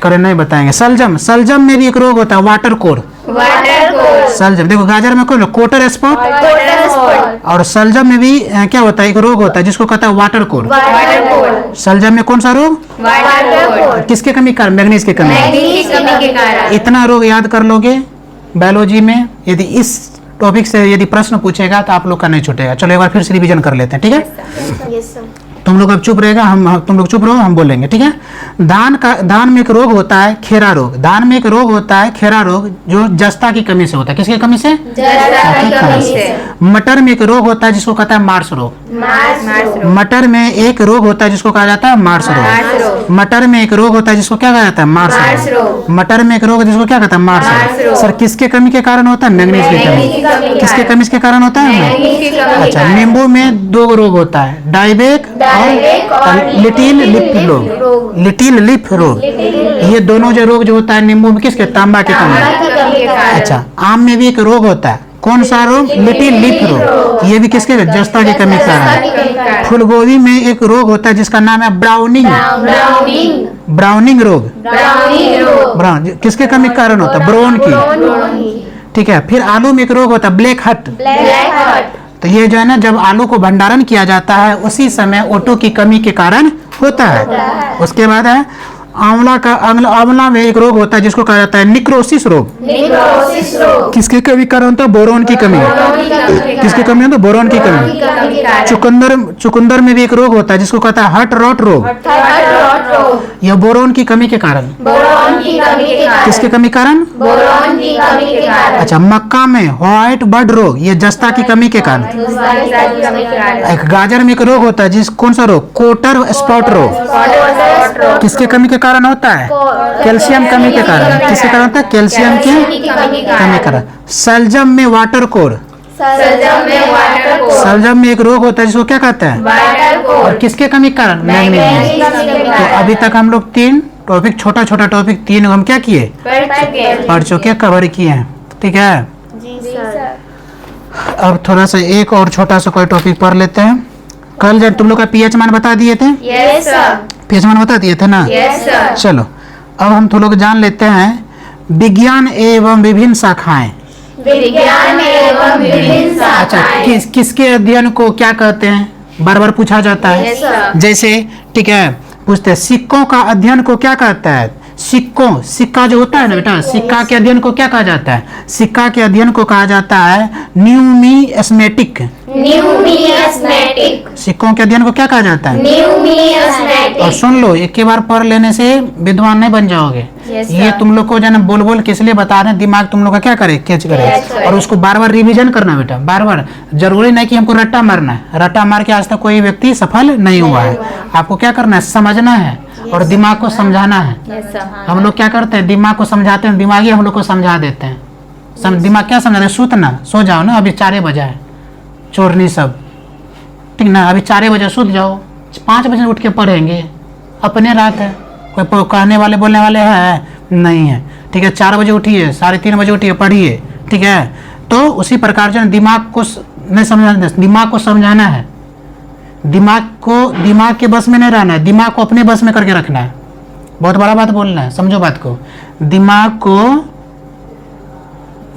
करे नहीं बताएंगे। सलजम, सलजम में भी एक रोग होता है, वाटर कोर। Water core. सलजम देखो गाजर में कौन? कोटर स्पॉट। कोटर स्पॉट। और सलजम में भी क्या होता है? एक रोग होता है जिसको कहता है वाटर कोर। Water core. सलजम में कौन सा रोग? Water core. किसके कमी कारण? मैग्नीज के कमी। मैग्नीज की कमी के कारण। इतना रोग याद कर लोगे बायोलॉजी में, यदि इस टॉपिक से यदि प्रश्न पूछेगा तो आप लोग का नहीं छूटेगा। चलो एक बार फिर से रिवीजन कर लेते हैं, ठीक है। Yes sir. तुम लोग अब चुप रहेगा, तुम लोग चुप रहो, हम बोलेंगे, ठीक है। धान में एक रोग होता है खेरा रोग। धान में एक रोग होता है खेरा रोग जो जस्ता की कमी से होता है। किसकी कमी से? जस्ता की कमी से। मटर में एक रोग होता है जिसको कहता है मार्स रोग। मार्स रोग। मटर में एक रोग होता है जिसको कहा जाता है मार्स मार्स रोग। रोग। मटर में एक रोग होता है जिसको क्या कहा जाता है? मार्स मार्स रोग। रोग। मटर में एक रोग है जिसको क्या कहता है? मार्स मार्स रोग। रोग। सर किसके कमी के कारण होता है? मैग्नीज की मैग्नीज की कमी कमी। के किसके कारण। कमी के कारण होता है? मैग्नीज की कमी के अच्छा कारण। नींबू में दो रोग होता है, डायबेक और लिटिल लिप रोग। लिटिल लिप रोग, ये दोनों जो रोग जो होता है नींबू में किसके? तांबा के कमी। की कमी के कारण। अच्छा आम में भी एक रोग होता है, कौन सा रोग? लिटिल लिप रोग, ये भी किसके? जस्ता की कमी के कारण। की कमी के कारण। फूलगोभी में एक रोग होता है जिसका नाम है ब्राउनिंग। ब्राउनिंग। ब्राउनिंग रोग। ब्राउनिंग रोग। ब्राउन किसके कमी के कारण होता है? ब्राउन की, ठीक है। फिर आलू में एक रोग होता है ब्लैक हट। Black hot. तो ये जो है ना जब आलू को भंडारण किया जाता है उसी समय O2 की कमी के कारण होता है। उसके बाद है आंवला में एक रोग होता है जिसको कहा जाता है निक्रोसिस रोग। निक्रोसिस रोग। किसके कमी कारण होता है? बोरोन की कमी। किसकी कमी होता है? बोरोन की कमी। कमी के कारण। चुकंदर में भी एक रोग होता है जिसको कहता है हट रॉट रोग। हॉट रॉट रोग। यह बोरोन की कमी के कारण। बोरॉन की कमी के कारण। किसके कमी कारण? बोरॉन की कमी के कारण। अच्छा मक्का में व्हाइट बर्ड रोग, ये जस्ता की कमी के कारण। जस्ता की कमी के कारण। एक गाजर में एक रोग होता है जिस कौन सा रोग? कोटर स्पॉट रोग। कोटर रोग। किसके कमी के कारण होता है? कैल्शियम कमी के कारण। किसके कारण होता है? कैल्शियम के की कमी के कमी के कारण। सलजम में वाटर कोर। सलजम में वाटर कोर। सलजम में एक रोग होता है जिसको क्या कहते हैं? वाटर और कोर। किसके कमी के कारण? मैग्नीज। मैग्नीज की कमी के तो कारण। अभी तक हम लोग 3 टॉपिक, छोटा छोटा टॉपिक 3 हम क्या किए? पढ़ चुके हैं। पढ़ चुके, कवर किए हैं, ठीक है। जी सर। अब थोड़ा सा एक और छोटा सा कोई टॉपिक पढ़ लेते हैं। कल जब तुम लोग का पीएच मान बता दिए थे, यस सर। पीएच मान बता दिए थे ना? Yes sir. चलो अब हम तुम लोग जान लेते हैं विज्ञान एवं विभिन्न शाखाएं। विज्ञान एवं विभिन्न अच्छा शाखाएं। किसके अध्ययन को क्या कहते हैं? बार बार पूछा जाता है। Yes sir. जैसे ठीक है पूछते हैं सिक्कों का अध्ययन को क्या कहता है? सिक्का जो होता है ना बेटा, सिक्का के अध्ययन को क्या कहा जाता है? सिक्का के अध्ययन को कहा जाता है न्यूमिस्मेटिक। न्यूमिस्मेटिक। सिक्कों के अध्ययन को क्या कहा जाता है? और न्यूमिस्मेटिक। सुन लो, एक के बार पढ़ लेने से विद्वान नहीं बन जाओगे। Yes, ये sir. तुम लोग को जाना बोल बोल किस लिए बता रहे हैं, दिमाग तुम लोग का क्या करे, कैच करे। Yes, sir. और उसको बार बार रिवीजन करना बेटा, बार बार। जरूरी नहीं कि हमको रट्टा मारना है, रट्टा मार के आज तक कोई व्यक्ति सफल नहीं हुआ है। आपको क्या करना है? समझना है और दिमाग को समझाना है। Yes sir. हम लोग क्या करते हैं? दिमाग को समझाते हैं, दिमाग ही हम लोग को समझा देते हैं। दिमाग क्या समझाते हैं? सूत ना, सो जाओ ना, अभी 4 बजे है, चोरनी सब, ठीक ना, अभी 4 बजे सूत जाओ, 5 बजे उठ के पढ़ेंगे, अपने रात है, कोई कहने वाले बोलने वाले हैं नहीं है, ठीक है। 4 बजे उठिए, 3:30 बजे उठिए, पढ़िए, ठीक है। तो उसी प्रकार जो दिमाग को नहीं समझाना, दिमाग को समझाना है, दिमाग के बस में नहीं रहना है, दिमाग को अपने बस में करके रखना है। बहुत बड़ा बात बोलना है, समझो बात को। दिमाग को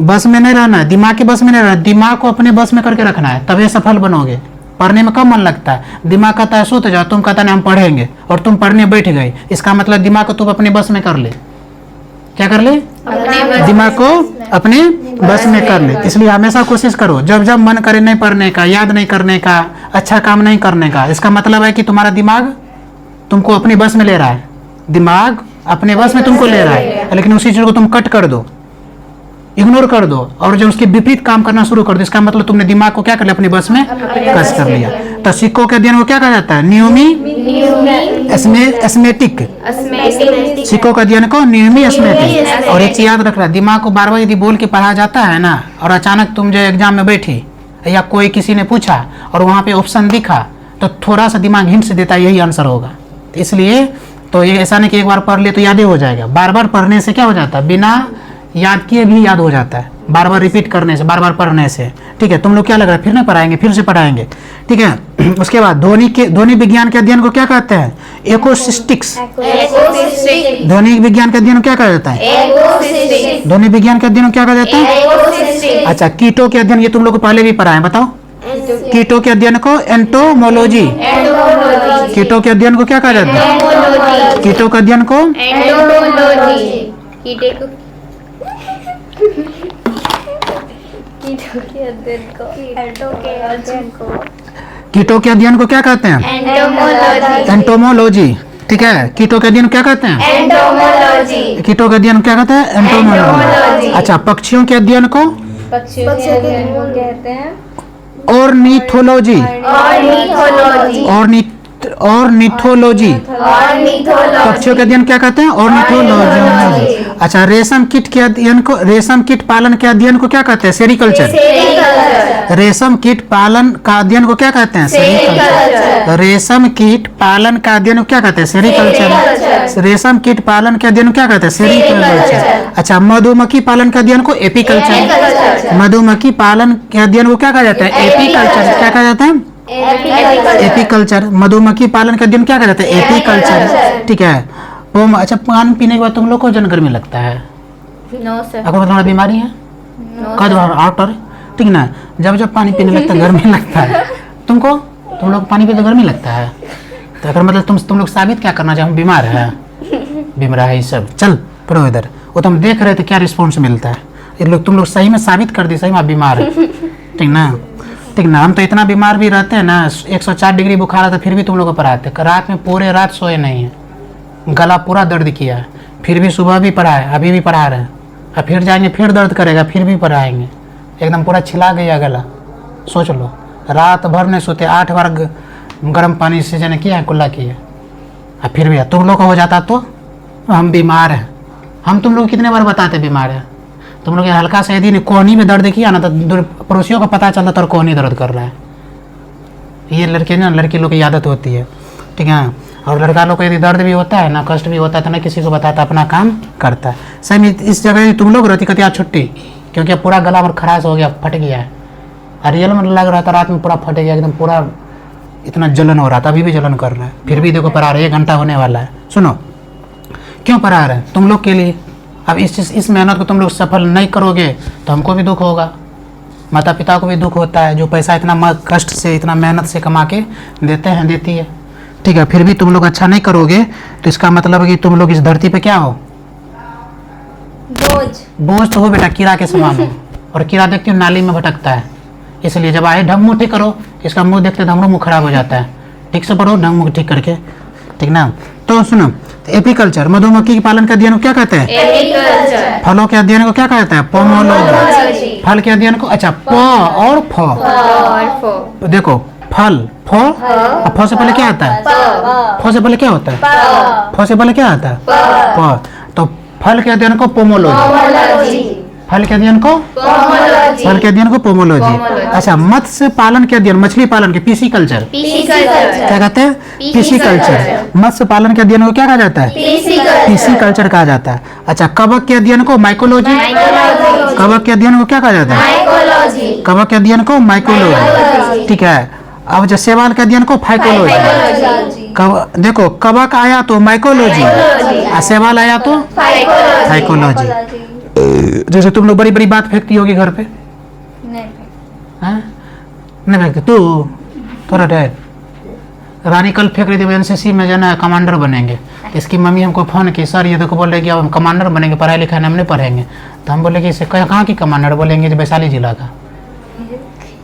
बस में नहीं रहना है, दिमाग के बस में नहीं रहना, दिमाग को अपने बस में करके रखना है, तभी सफल बनोगे। पढ़ने में कम मन लगता है, दिमाग कहता है सो तो जाओ, तुम कहता नहीं हम पढ़ेंगे, और तुम पढ़ने बैठ गए, इसका मतलब दिमाग को तुम अपने बस में कर ले। क्या कर ले? दिमाग को अपने बस में कर ले। इसलिए हमेशा कोशिश करो, जब जब मन करे नहीं पढ़ने का, याद नहीं करने का, अच्छा काम नहीं करने का, इसका मतलब है कि तुम्हारा दिमाग तुमको अपने बस में ले रहा है, दिमाग अपने बस में तुमको ले रहा है, लेकिन उसी चीज को तुम कट कर दो, इग्नोर कर दो, और जब उसके विपरीत काम करना शुरू कर दो, इसका मतलब तुमने दिमाग को क्या कर लिया? अपने बस में कस कर लिया। तो सिक्कों के अध्ययन को क्या कहा जाता है? नियमी एस्मेटिक। सिक्कों के अध्ययन को नियमी एस्मेटिक। और एक चीज याद रखना, दिमाग को बार बार यदि बोल के पढ़ा जाता है ना, और अचानक तुम जो एग्जाम में बैठी या कोई किसी ने पूछा और वहाँ पे ऑप्शन दिखा, तो थोड़ा सा दिमाग हिंट से देता है यही आंसर होगा। इसलिए तो ये ऐसा नहीं कि एक बार पढ़ ले तो याद ही हो जाएगा, बार बार पढ़ने से क्या हो जाता है? बिना याद किए भी याद हो जाता है, बार बार रिपीट करने से, बार बार पढ़ने से। ठीक है, तुम लोग क्या लग रहा है फिर नहीं पढ़ाएंगे? फिर से पढ़ाएंगे। ठीक है, उसके बाद ध्वनि विज्ञान के अध्ययन को क्या कहते हैं? इकोसिस्टिक्स। ध्वनि विज्ञान के अध्ययन को क्या कहा जाता है? ध्वनि विज्ञान के अध्ययन को क्या कहा जाता है? अच्छा, कीटों के अध्ययन, ये तुम लोग को पहले भी पढ़ा है, बताओ। कीटों के अध्ययन को एंटोमोलॉजी। कीटों के अध्ययन को क्या कहा जाता है? कीटों के अध्ययन को कीटों के अध्ययन को क्या कहते हैं? एंटोमोलॉजी। ठीक है, कीटों के अध्ययन को क्या कहते हैं? एंटोमोलॉजी। कीटों के अध्ययन को क्या कहते हैं? एंटोमोलॉजी। अच्छा, पक्षियों के अध्ययन को कहते हैं ऑर्निथोलॉजी। ऑर्निथोलॉजी। पक्षियों के अध्ययन क्या कहते हैं? ऑर्निथोलॉजी। अच्छा, रेशम कीट के अध्ययन को, रेशम कीट पालन के अध्ययन को क्या कहते हैं? सेरिकल्चर। रेशम कीट पालन का अध्ययन को क्या कहते हैं? सेरिकल्चर। रेशम कीट पालन का अध्ययन को क्या कहते हैं? सेरिकल्चर। रेशम कीट पालन के अध्ययन को क्या कहते हैं? सेरिकल्चर। अच्छा, मधुमक्खी पालन के अध्ययन को एपीकल्चर। मधुमक्खी पालन के अध्ययन को क्या कहा जाता है? एपीकल्चर। क्या कहा जाता है? एपीकल्चर। मधुमक्खी पालन का अध्ययन क्या कहा जाता है? एपीकल्चर। ठीक है। अच्छा, पानी पीने के बाद तुम लोग को जन गर्मी लगता है? No sir. अगर तुम्हारा बीमारी है कद आउटर, ठीक ना, जब जब पानी पीने लगता है गर्मी लगता है तुमको, तुम लोग पानी पीते गर्मी लगता है, तो अगर मतलब तुम लोग साबित क्या करना चाहो? हम बीमार है, बीमार है ये सब। चल पढ़ो इधर। वो तुम देख रहे थे क्या रिस्पॉन्स मिलता है, ये लोग तुम लोग सही में साबित कर दी सही में आप बीमार है। ठीक ना, ठीक ना। हम तो इतना बीमार भी रहते हैं ना, 104 डिग्री बुखार आता फिर भी तुम लोग को पढ़ाते, रात में पूरे रात सोए नहीं है, गला पूरा दर्द किया है, फिर भी सुबह भी पढ़ाए, अभी भी पढ़ा रहे हैं, अब फिर जाएंगे फिर दर्द करेगा, फिर भी पढ़ाएंगे, एकदम पूरा छिला गया गला। सोच लो, रात भर नहीं सोते, 8 बार गर्म पानी से जाने किया है, कुल्ला किया, अब फिर भी तुम लोग को हो जाता तो हम बीमार हैं। हम तुम लोग कितने बार बताते बीमार है? तुम लोग हल्का सा यदि कोहनी में दर्द किया ना तो पड़ोसियों को पता चलता तो कोहनी दर्द कर रहा है। ये लड़के ना, लड़की लोग की आदत होती है, ठीक है। और लड़का लोग को यदि दर्द भी होता है ना, कष्ट भी होता है तो ना किसी को बताता, अपना काम करता है। सही में इस जगह तुम लोग रहती कहती आज छुट्टी, क्योंकि पूरा गला और खराश हो गया, फट गया है, और रियल में लग रहा था रात में पूरा फट गया, एकदम पूरा इतना जलन हो रहा था, अभी भी जलन कर रहा है, फिर भी देखो पढ़ा रहे, 1 घंटा होने वाला है। सुनो, क्यों पढ़ा रहे हैं? तुम लोग के लिए। अब इस मेहनत को तुम लोग सफल नहीं करोगे तो हमको भी दुख होगा, माता पिता को भी दुख होता है, जो पैसा इतना कष्ट से इतना मेहनत से कमा के देते हैं, देती है, ठीक है। फिर भी तुम लोग अच्छा नहीं करोगे तो इसका मतलब है कि तुम लोग इस धरती पे क्या हो? बोझ तो हो बेटा, कीड़ा के समान हो। और कीड़ा देखते हो नाली में भटकता है, इसलिए जब आए ढंग मुँह ठीक करो, इसका मुंह देखते तो हमरो मुँह खराब हो जाता है। ठीक से पढ़ो, ढंग मुँह ठीक करके, ठीक ना। तो सुनो, एपीकल्चर, मधुमक्खी के पालन का अध्ययन को क्या कहते हैं? एपीकल्चर। फलों के अध्ययन को क्या कहते हैं? पोमोलॉजी। फल के अध्ययन को, अच्छा, प और फ, देखो फल, फ, और फ से पहले क्या आता है? फ से पहले क्या होता है? फ से पहले क्या आता है? प। तो फल के अध्ययन को पोमोलॉजी। फल के अध्ययन को, फल के अध्ययन को पोमोलॉजी। अच्छा, मत्स्य पालन के अध्ययन, मछली पालन के पिसीकल्चर। क्या कहते हैं? पिसीकल्चर। मत्स्य पालन के अध्ययन को क्या कहा जाता है? पिसीकल्चर कहा जाता है। अच्छा, कवक के अध्ययन को माइकोलॉजी। कवक के अध्ययन को क्या कहा जाता है? माइकोलॉजी। कवक के अध्ययन को माइकोलॉजी। ठीक है, अब जो शैवाल के अध्ययन को फाइकोलॉजी। देखो कवक आया तो माइकोलॉजी और शैवाल आया तो फाइकोलॉजी। जैसे तुम लोग बड़ी बड़ी बात फेंकती होगी घर पे, हाँ? नहीं फेंकती तू, थोड़ा डर। रानी कल फेंक रही थी एनसीसी में जो ना कमांडर बनेंगे। इसकी मम्मी हमको फ़ोन की, सर ये देखो बोल रहे कि अब हम कमांडर बनेंगे, पढ़ाई लिखाई हम नहीं पढ़ेंगे। तो हम बोले कि इसे कहाँ की कमांडर? बोलेंगे जो वैशाली जिला का।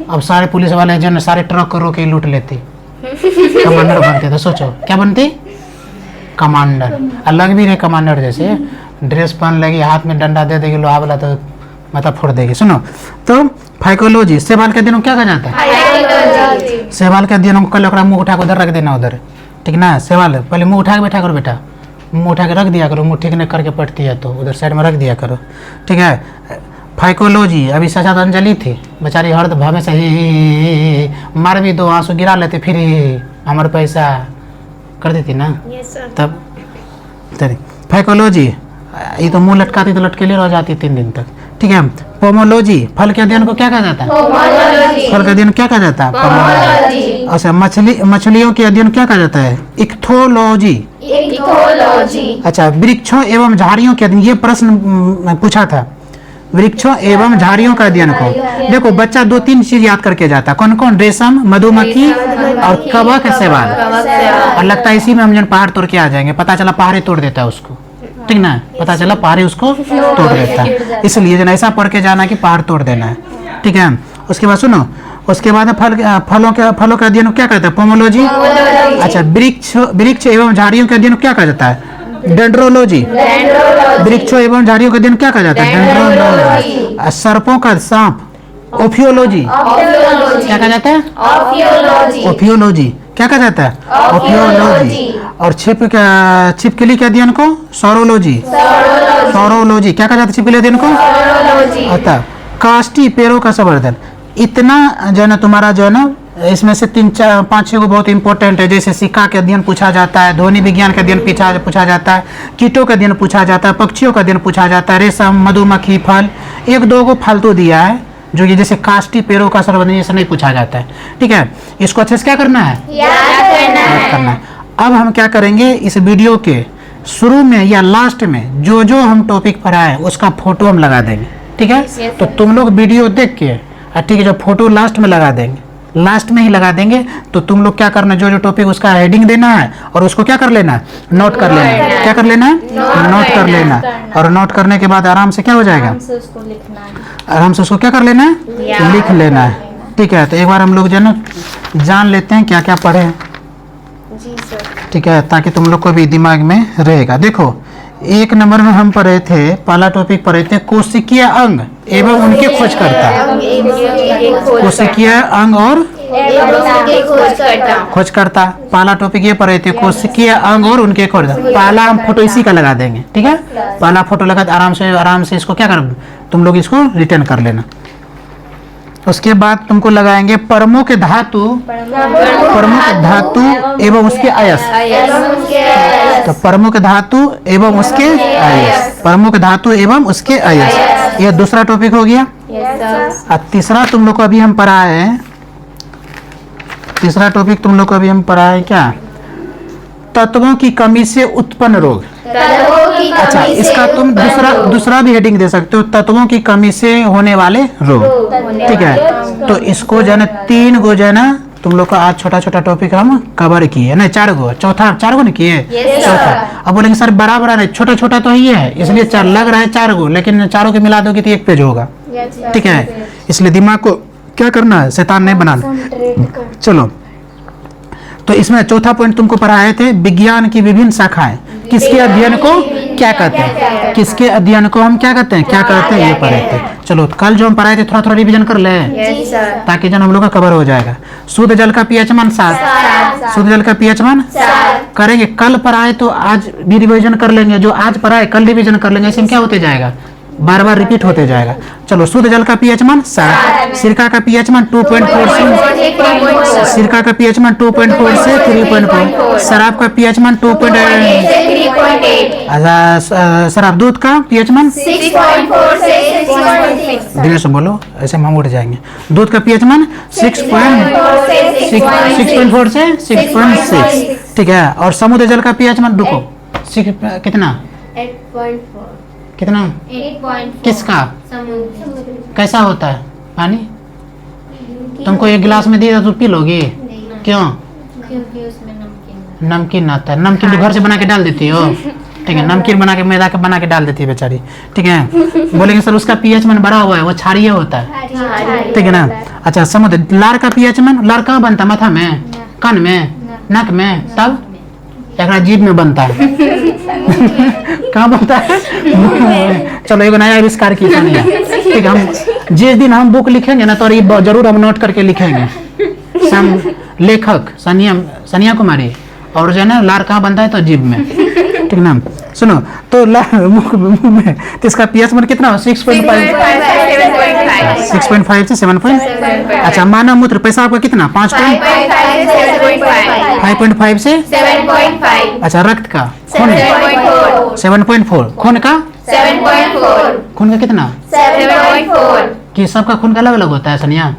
अब सारे पुलिस वाले जो ना सारे ट्रक को रोक के लूट लेती, कमांडर बनते। तो सोचो क्या बनती? कमांडर। अलग भी रहे कमांडर जैसे, ड्रेस पहन लेगी, हाथ में डंडा दे देगी लोहा वाला तो माथा फोड़ देगी। सुनो तो फाइकोलॉजी, शैवाल के अध्ययन को क्या कहा जाता है? शैवाल के अध्ययन को कल ओकरा मुँह उठा के उधर रख देना, उधर, ठीक ना? शैवाल पहले मुँह उठा के बैठा करो बेटा, मुँह उठा के रख दिया करो, मुँह ठीक नहीं करके पड़ती है तो उधर साइड में रख दिया करो, ठीक है? फाइकोलॉजी, अभी साथ अंजलि थी बेचारी, हर भावे से ही मार भी दो, आंसू गिरा लेते, फिर हमारे पैसा कर देती ना, तब चलिए। फाइकोलॉजी, ये तो मुंह लटकाती तो लटकेले रह जाती 3 दिन तक, ठीक है? पोमोलॉजी, फल के अध्ययन को क्या कहा जाता है? फल के अध्ययन क्या कहा जाता है? पोमोलॉजी। अच्छा, मछलियों के अध्ययन क्या कहा जाता है? इक्थोलॉजी। अच्छा, वृक्षों एवं झाड़ियों के अध्ययन, ये प्रश्न पूछा था, वृक्षों एवं झाड़ियों का अध्ययन को। देखो बच्चा 2-3 चीज याद करके जाता, कौन कौन? रेशम, मधुमक्खी और कवक, शैवाल। और लगता है इसी में हम जन पहाड़ तोड़ के आ जाएंगे, पता चला पहाड़ तोड़ देता है उसको, ठीक ना? पता चला पहाड़ उसको तोड़ देता है, इसलिए जन ऐसा पढ़ के जाना कि पहाड़ तोड़ देना है, ठीक है? उसके बाद सुनो, उसके बाद फलों के अध्ययन को क्या कहते हैं? पोमोलॉजी। अच्छा, वृक्ष एवं झाड़ियों के अध्ययन को क्या कहा जाता है? डेंड्रोलॉजी। वृक्षों एवं झाड़ियों का अध्ययन क्या कहा जाता है? डेंड्रोलॉजी। सर्पों का सांप, ओफियोलॉजी। क्या कहा जाता है? ओफियोलॉजी। क्या कहा जाता है? ओफियोलॉजी। और छिपकली के अध्ययन को सौरोलॉजी। सौरोलॉजी। क्या कहा जाता है छिपकली अध्ययन को? अतः काष्ठी पेड़ों का संवर्धन। इतना जो है ना तुम्हारा जो है ना, इसमें से 3-4-5-6 को बहुत इंपॉर्टेंट है। जैसे सिक्का के अध्ययन पूछा जाता है, ध्वनि विज्ञान का अध्ययन पूछा जाता है, कीटों का अध्ययन पूछा जाता है, पक्षियों का अध्ययन पूछा जाता है, रेशम, मधुमक्खी, फल। 1-2 को फालतू दिया है, जो ये जैसे काष्ठी पेड़ों का संवर्धन, ये नहीं पूछा जाता है, ठीक है? इसको अच्छे से क्या करना है? याद करना है। अब हम क्या करेंगे, इस वीडियो के शुरू में या लास्ट में जो जो हम टॉपिक पढ़ाए उसका फोटो हम लगा देंगे, ठीक है? तो तुम लोग वीडियो देख के, ठीक है, जो फोटो लास्ट में लगा देंगे, लास्ट में ही लगा देंगे। तो तुम लोग क्या करना, जो जो टॉपिक उसका हेडिंग देना है और उसको क्या कर लेना है? नोट कर लेना है। क्या कर लेना है? नोट कर लेना है। और नोट करने के बाद आराम से क्या हो जाएगा? आराम से उसको क्या कर लेना है? लिख लेना है, ठीक है? तो एक बार हम लोग जो है ना जान लेते हैं क्या क्या पढ़े हैं, ठीक है? ताकि तुम लोग को भी दिमाग में रहेगा। देखो 1 नंबर में हम पढ़े थे, पहला टॉपिक पढ़े थे कोशिकीय अंग एवं उनके खोजकर्ता। कोशिकीय अंग और खोजकर्ता, पहला टॉपिक ये पढ़े थे, कोशिकीय अंग और उनके खोजकर्ता। पहला हम फोटो इसी का लगा देंगे, ठीक है? पहला फोटो लगा आराम से इसको क्या कर, तुम लोग इसको रिटर्न कर लेना। उसके बाद तुमको लगाएंगे प्रमुख धातु एवं उसके अयस्क। तो प्रमुख धातु एवं उसके अयस्क, प्रमुख धातु एवं उसके अयस्क, यह दूसरा टॉपिक हो गया। और तीसरा तुम लोग को अभी हम पढ़ाए हैं, तीसरा टॉपिक तुम लोग को अभी हम पढ़ाए क्या? तत्वों की कमी से उत्पन्न रोग। अच्छा, इसका तुम दूसरा भी हेडिंग दे सकते हो, तत्वों की कमी से होने वाले रोग, ठीक है? तो इसको जो है ना 3 गो जो है ना तुम लोग का आज छोटा छोटा टॉपिक हम कवर किए, नहीं 4 गो, चौथा 4 गो नहीं किए, चौथा। अब बोलेंगे सर बड़ा नहीं, छोटा छोटा तो ही है, इसलिए 4 लग रहा है 4 गो, लेकिन चारों के मिला दोगे तो 1 पेज होगा, ठीक है? इसलिए दिमाग को क्या करना है, शैतान नहीं बनाना। चलो, तो इसमें चौथा पॉइंट तुमको पढ़ाए थे, विज्ञान की विभिन्न शाखाएं किसके अध्ययन को क्या कहते हैं, किसके अध्ययन को हम क्या कहते हैं, क्या कहते हैं, ये पढ़े थे। चलो कल जो हम पढ़ाए थे थोड़ा थोड़ा रिवीजन कर ले, ताकि जन हम लोग का कवर हो जाएगा। शुद्ध जल का पीएच मान 7, शुद्ध जल का पीएच मान करेंगे। कल पढ़ाए तो आज भी रिवीजन कर लेंगे, जो आज पढ़ाए कल रिवीजन कर लेंगे, ऐसे में क्या होते जाएगा, बार बार रिपीट होते जाएगा। चलो, शुद्ध जल का पीएच मान 7, सिरका का पीएच मान 2.46, सिरका का पीएच मान 2.4 से 3.4, शराब का पीएच मान 2.8 से 3.8, अच्छा शराब दूध का पीएच मान 6.4 से 6.6, धीरे से बोलो ऐसे हम उठ जाएंगे। दूध का पीएच मान 6.4 से 6.4 से 6.6 ठीक है। और समुद्र जल का पीएच मान रुको कितना 8.4 कितना 8.4 किसका समुद्र कैसा होता है पानी? तुमको एक गिलास में दिया तो पी लोगी? क्यों? क्योंकि उसमें नमकीन नमकीन आता है। नमकीन तो घर से बना के डाल देती हो? ठीक है, नमकीन बना के मैदा के बना के डाल देती है बेचारी। ठीक है, बोलेंगे सर उसका पीएच मान बढ़ा हुआ है, वो क्षारीय होता है। ठीक है ना। अच्छा समुद्र लार का पीएच मान, लार कहाँ बनता है? माथा में, कान में, नाक में, तब एक जीभ में बनता है। कहाँ बनता है? चलो एक नया आविष्कार की सुनिए। ठीक है, हम जिस दिन हम बुक लिखेंगे ना तो ये जरूर हम नोट करके लिखेंगे। लेखक सनिया कुमारी, और जो है ना लार कहाँ बनता है? तो जीभ में। ठीक ना। सुनो तो मुख में तो इसका पीएच मान कितना हो? 6.5 6.5 से 7. अच्छा मानव मूत्र पेशाब का कितना? 5.5 से 7.5, अच्छा रक्त का खून 7.4, खून का 7.4, खून का कितना? 7.4, कि सबका खून का अलग अलग होता है सनिया?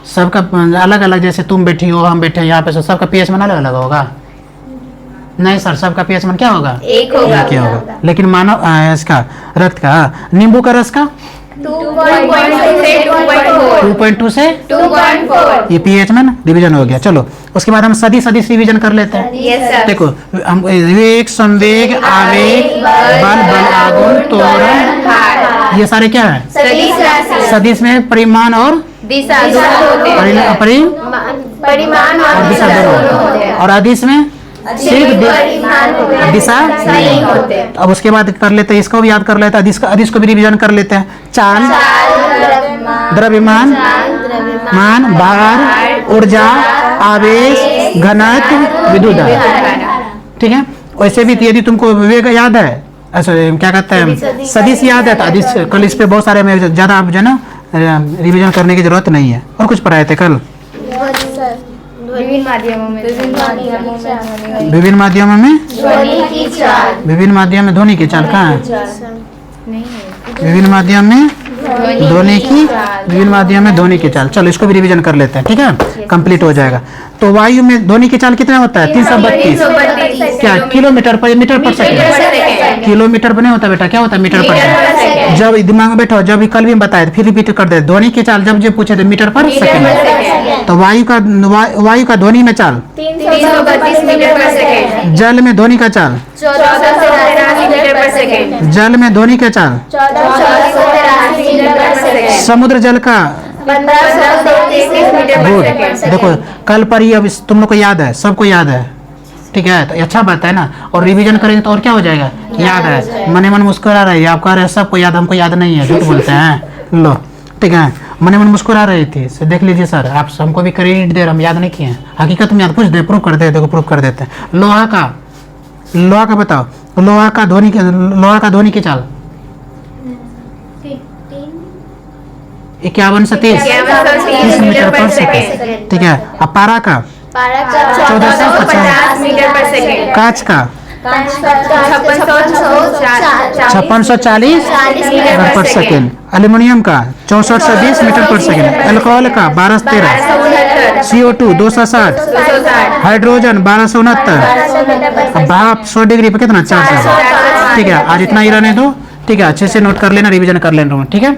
सबका अलग अलग, जैसे तुम बैठी हो हम बैठे हैं यहाँ पे, सबका पीएच मान अलग अलग होगा? नहीं सर, सबका पीएच मान क्या होगा? एक होगा, क्या होगा? लेकिन मानव इसका रक्त का, नींबू का रस का 2.2 से 2.4, ये पीएच मान डिवीजन हो गया। चलो उसके बाद हम सदिश रिवीजन कर लेते हैं। यस सर, देखो हम वेग, संवेग, आवेग, बल, आगुन, त्वरण, भार, ये सारे क्या है? सदिश राशि, सदिश में परिमाण और दिशा दोनों होते हैं, परिमाण और दिशा दोनों होते हैं, और अदिश में सिर्फ परिमाण होते हैं, दिशा नहीं होते। अब उसके बाद कर लेते हैं, इसको भी याद कर लेते हैं, अदिश को भी रिवीजन कर लेते हैं। चाल, द्रव्यमान, मान, भार, ऊर्जा, आवेश, घनत्व, विद्युत धारा। ठीक है। वैसे भी यदि तुमको वेग याद है, अच्छा क्या कहते हैं सदिश याद है, तो अदिश कल इस पे बहुत सारे में ज्यादा आप जो है ना रिवीजन करने की जरूरत नहीं है। और कुछ पढ़ाए थे कल? विभिन्न माध्यमों में विभिन्न माध्यमों में ध्वनि की चाल, विभिन्न माध्यम में ध्वनि की चाल कहाँ है? विभिन्न माध्यम में ध्वनि की, विभिन्न माध्यम में ध्वनि की चाल। चलो इसको भी रिवीजन कर लेते हैं। ठीक है, कंप्लीट हो जाएगा। तो वायु में ध्वनि की चाल कितना होता है? 332 क्या किलोमीटर पर मीटर पर सेकंड? किलोमीटर पर नहीं होता बेटा, क्या होता है? मीटर पर सेकंड। जब दिमाग में बैठो, जब कल भी बताए फिर रिपीट कर दे, ध्वनि की चाल जब पूछे थे मीटर पर सेकंड। तो वायु का ध्वनि में चाल 332 मीटर पर सेकंड, जल में ध्वनि का चाल 1483 मीटर पर सेकंड, जल में ध्वनि का चाल 1483 मीटर पर सेकंड, समुद्र जल का 1533 मीटर पर गुड। सेकंड। देखो कल पर ही अब तुम लोग को याद है, सबको याद है। ठीक है, तो अच्छा बात है ना। और रिवीजन करेंगे तो और क्या हो जाएगा? याद है। मन मन मुस्कुरा रहे हैं, आप कह रहे हैं सबको याद, हमको याद नहीं है, झूठ बोलते हैं। लो ठीक है, मन मन मुस्कुरा रही थी, से देख लीजिए सर, आप हमको भी क्रेडिट दे रहे, हम याद नहीं किए हैं, हकीकत में याद पूछ दे, प्रूफ कर दे, देखो प्रूफ कर देते हैं। लोहा का बताओ, लोहा का ध्वनि की चाल 51 से 30 मीटर पर सेकंड। ठीक है। अब पारा का 1450 मीटर पर सेकंड, कांच का 5640 मीटर पर सेकंड। एल्युमिनियम का 64 से 20 मीटर पर सेकंड। अल्कोहल का 12 से 13। CO2 260। हाइड्रोजन 1269। भाप 100 डिग्री पर कितना? 400। ठीक है, आज इतना ही रहने दो। ठीक है, अच्छे से नोट कर लेना, रिवीजन कर लेना। ठीक है।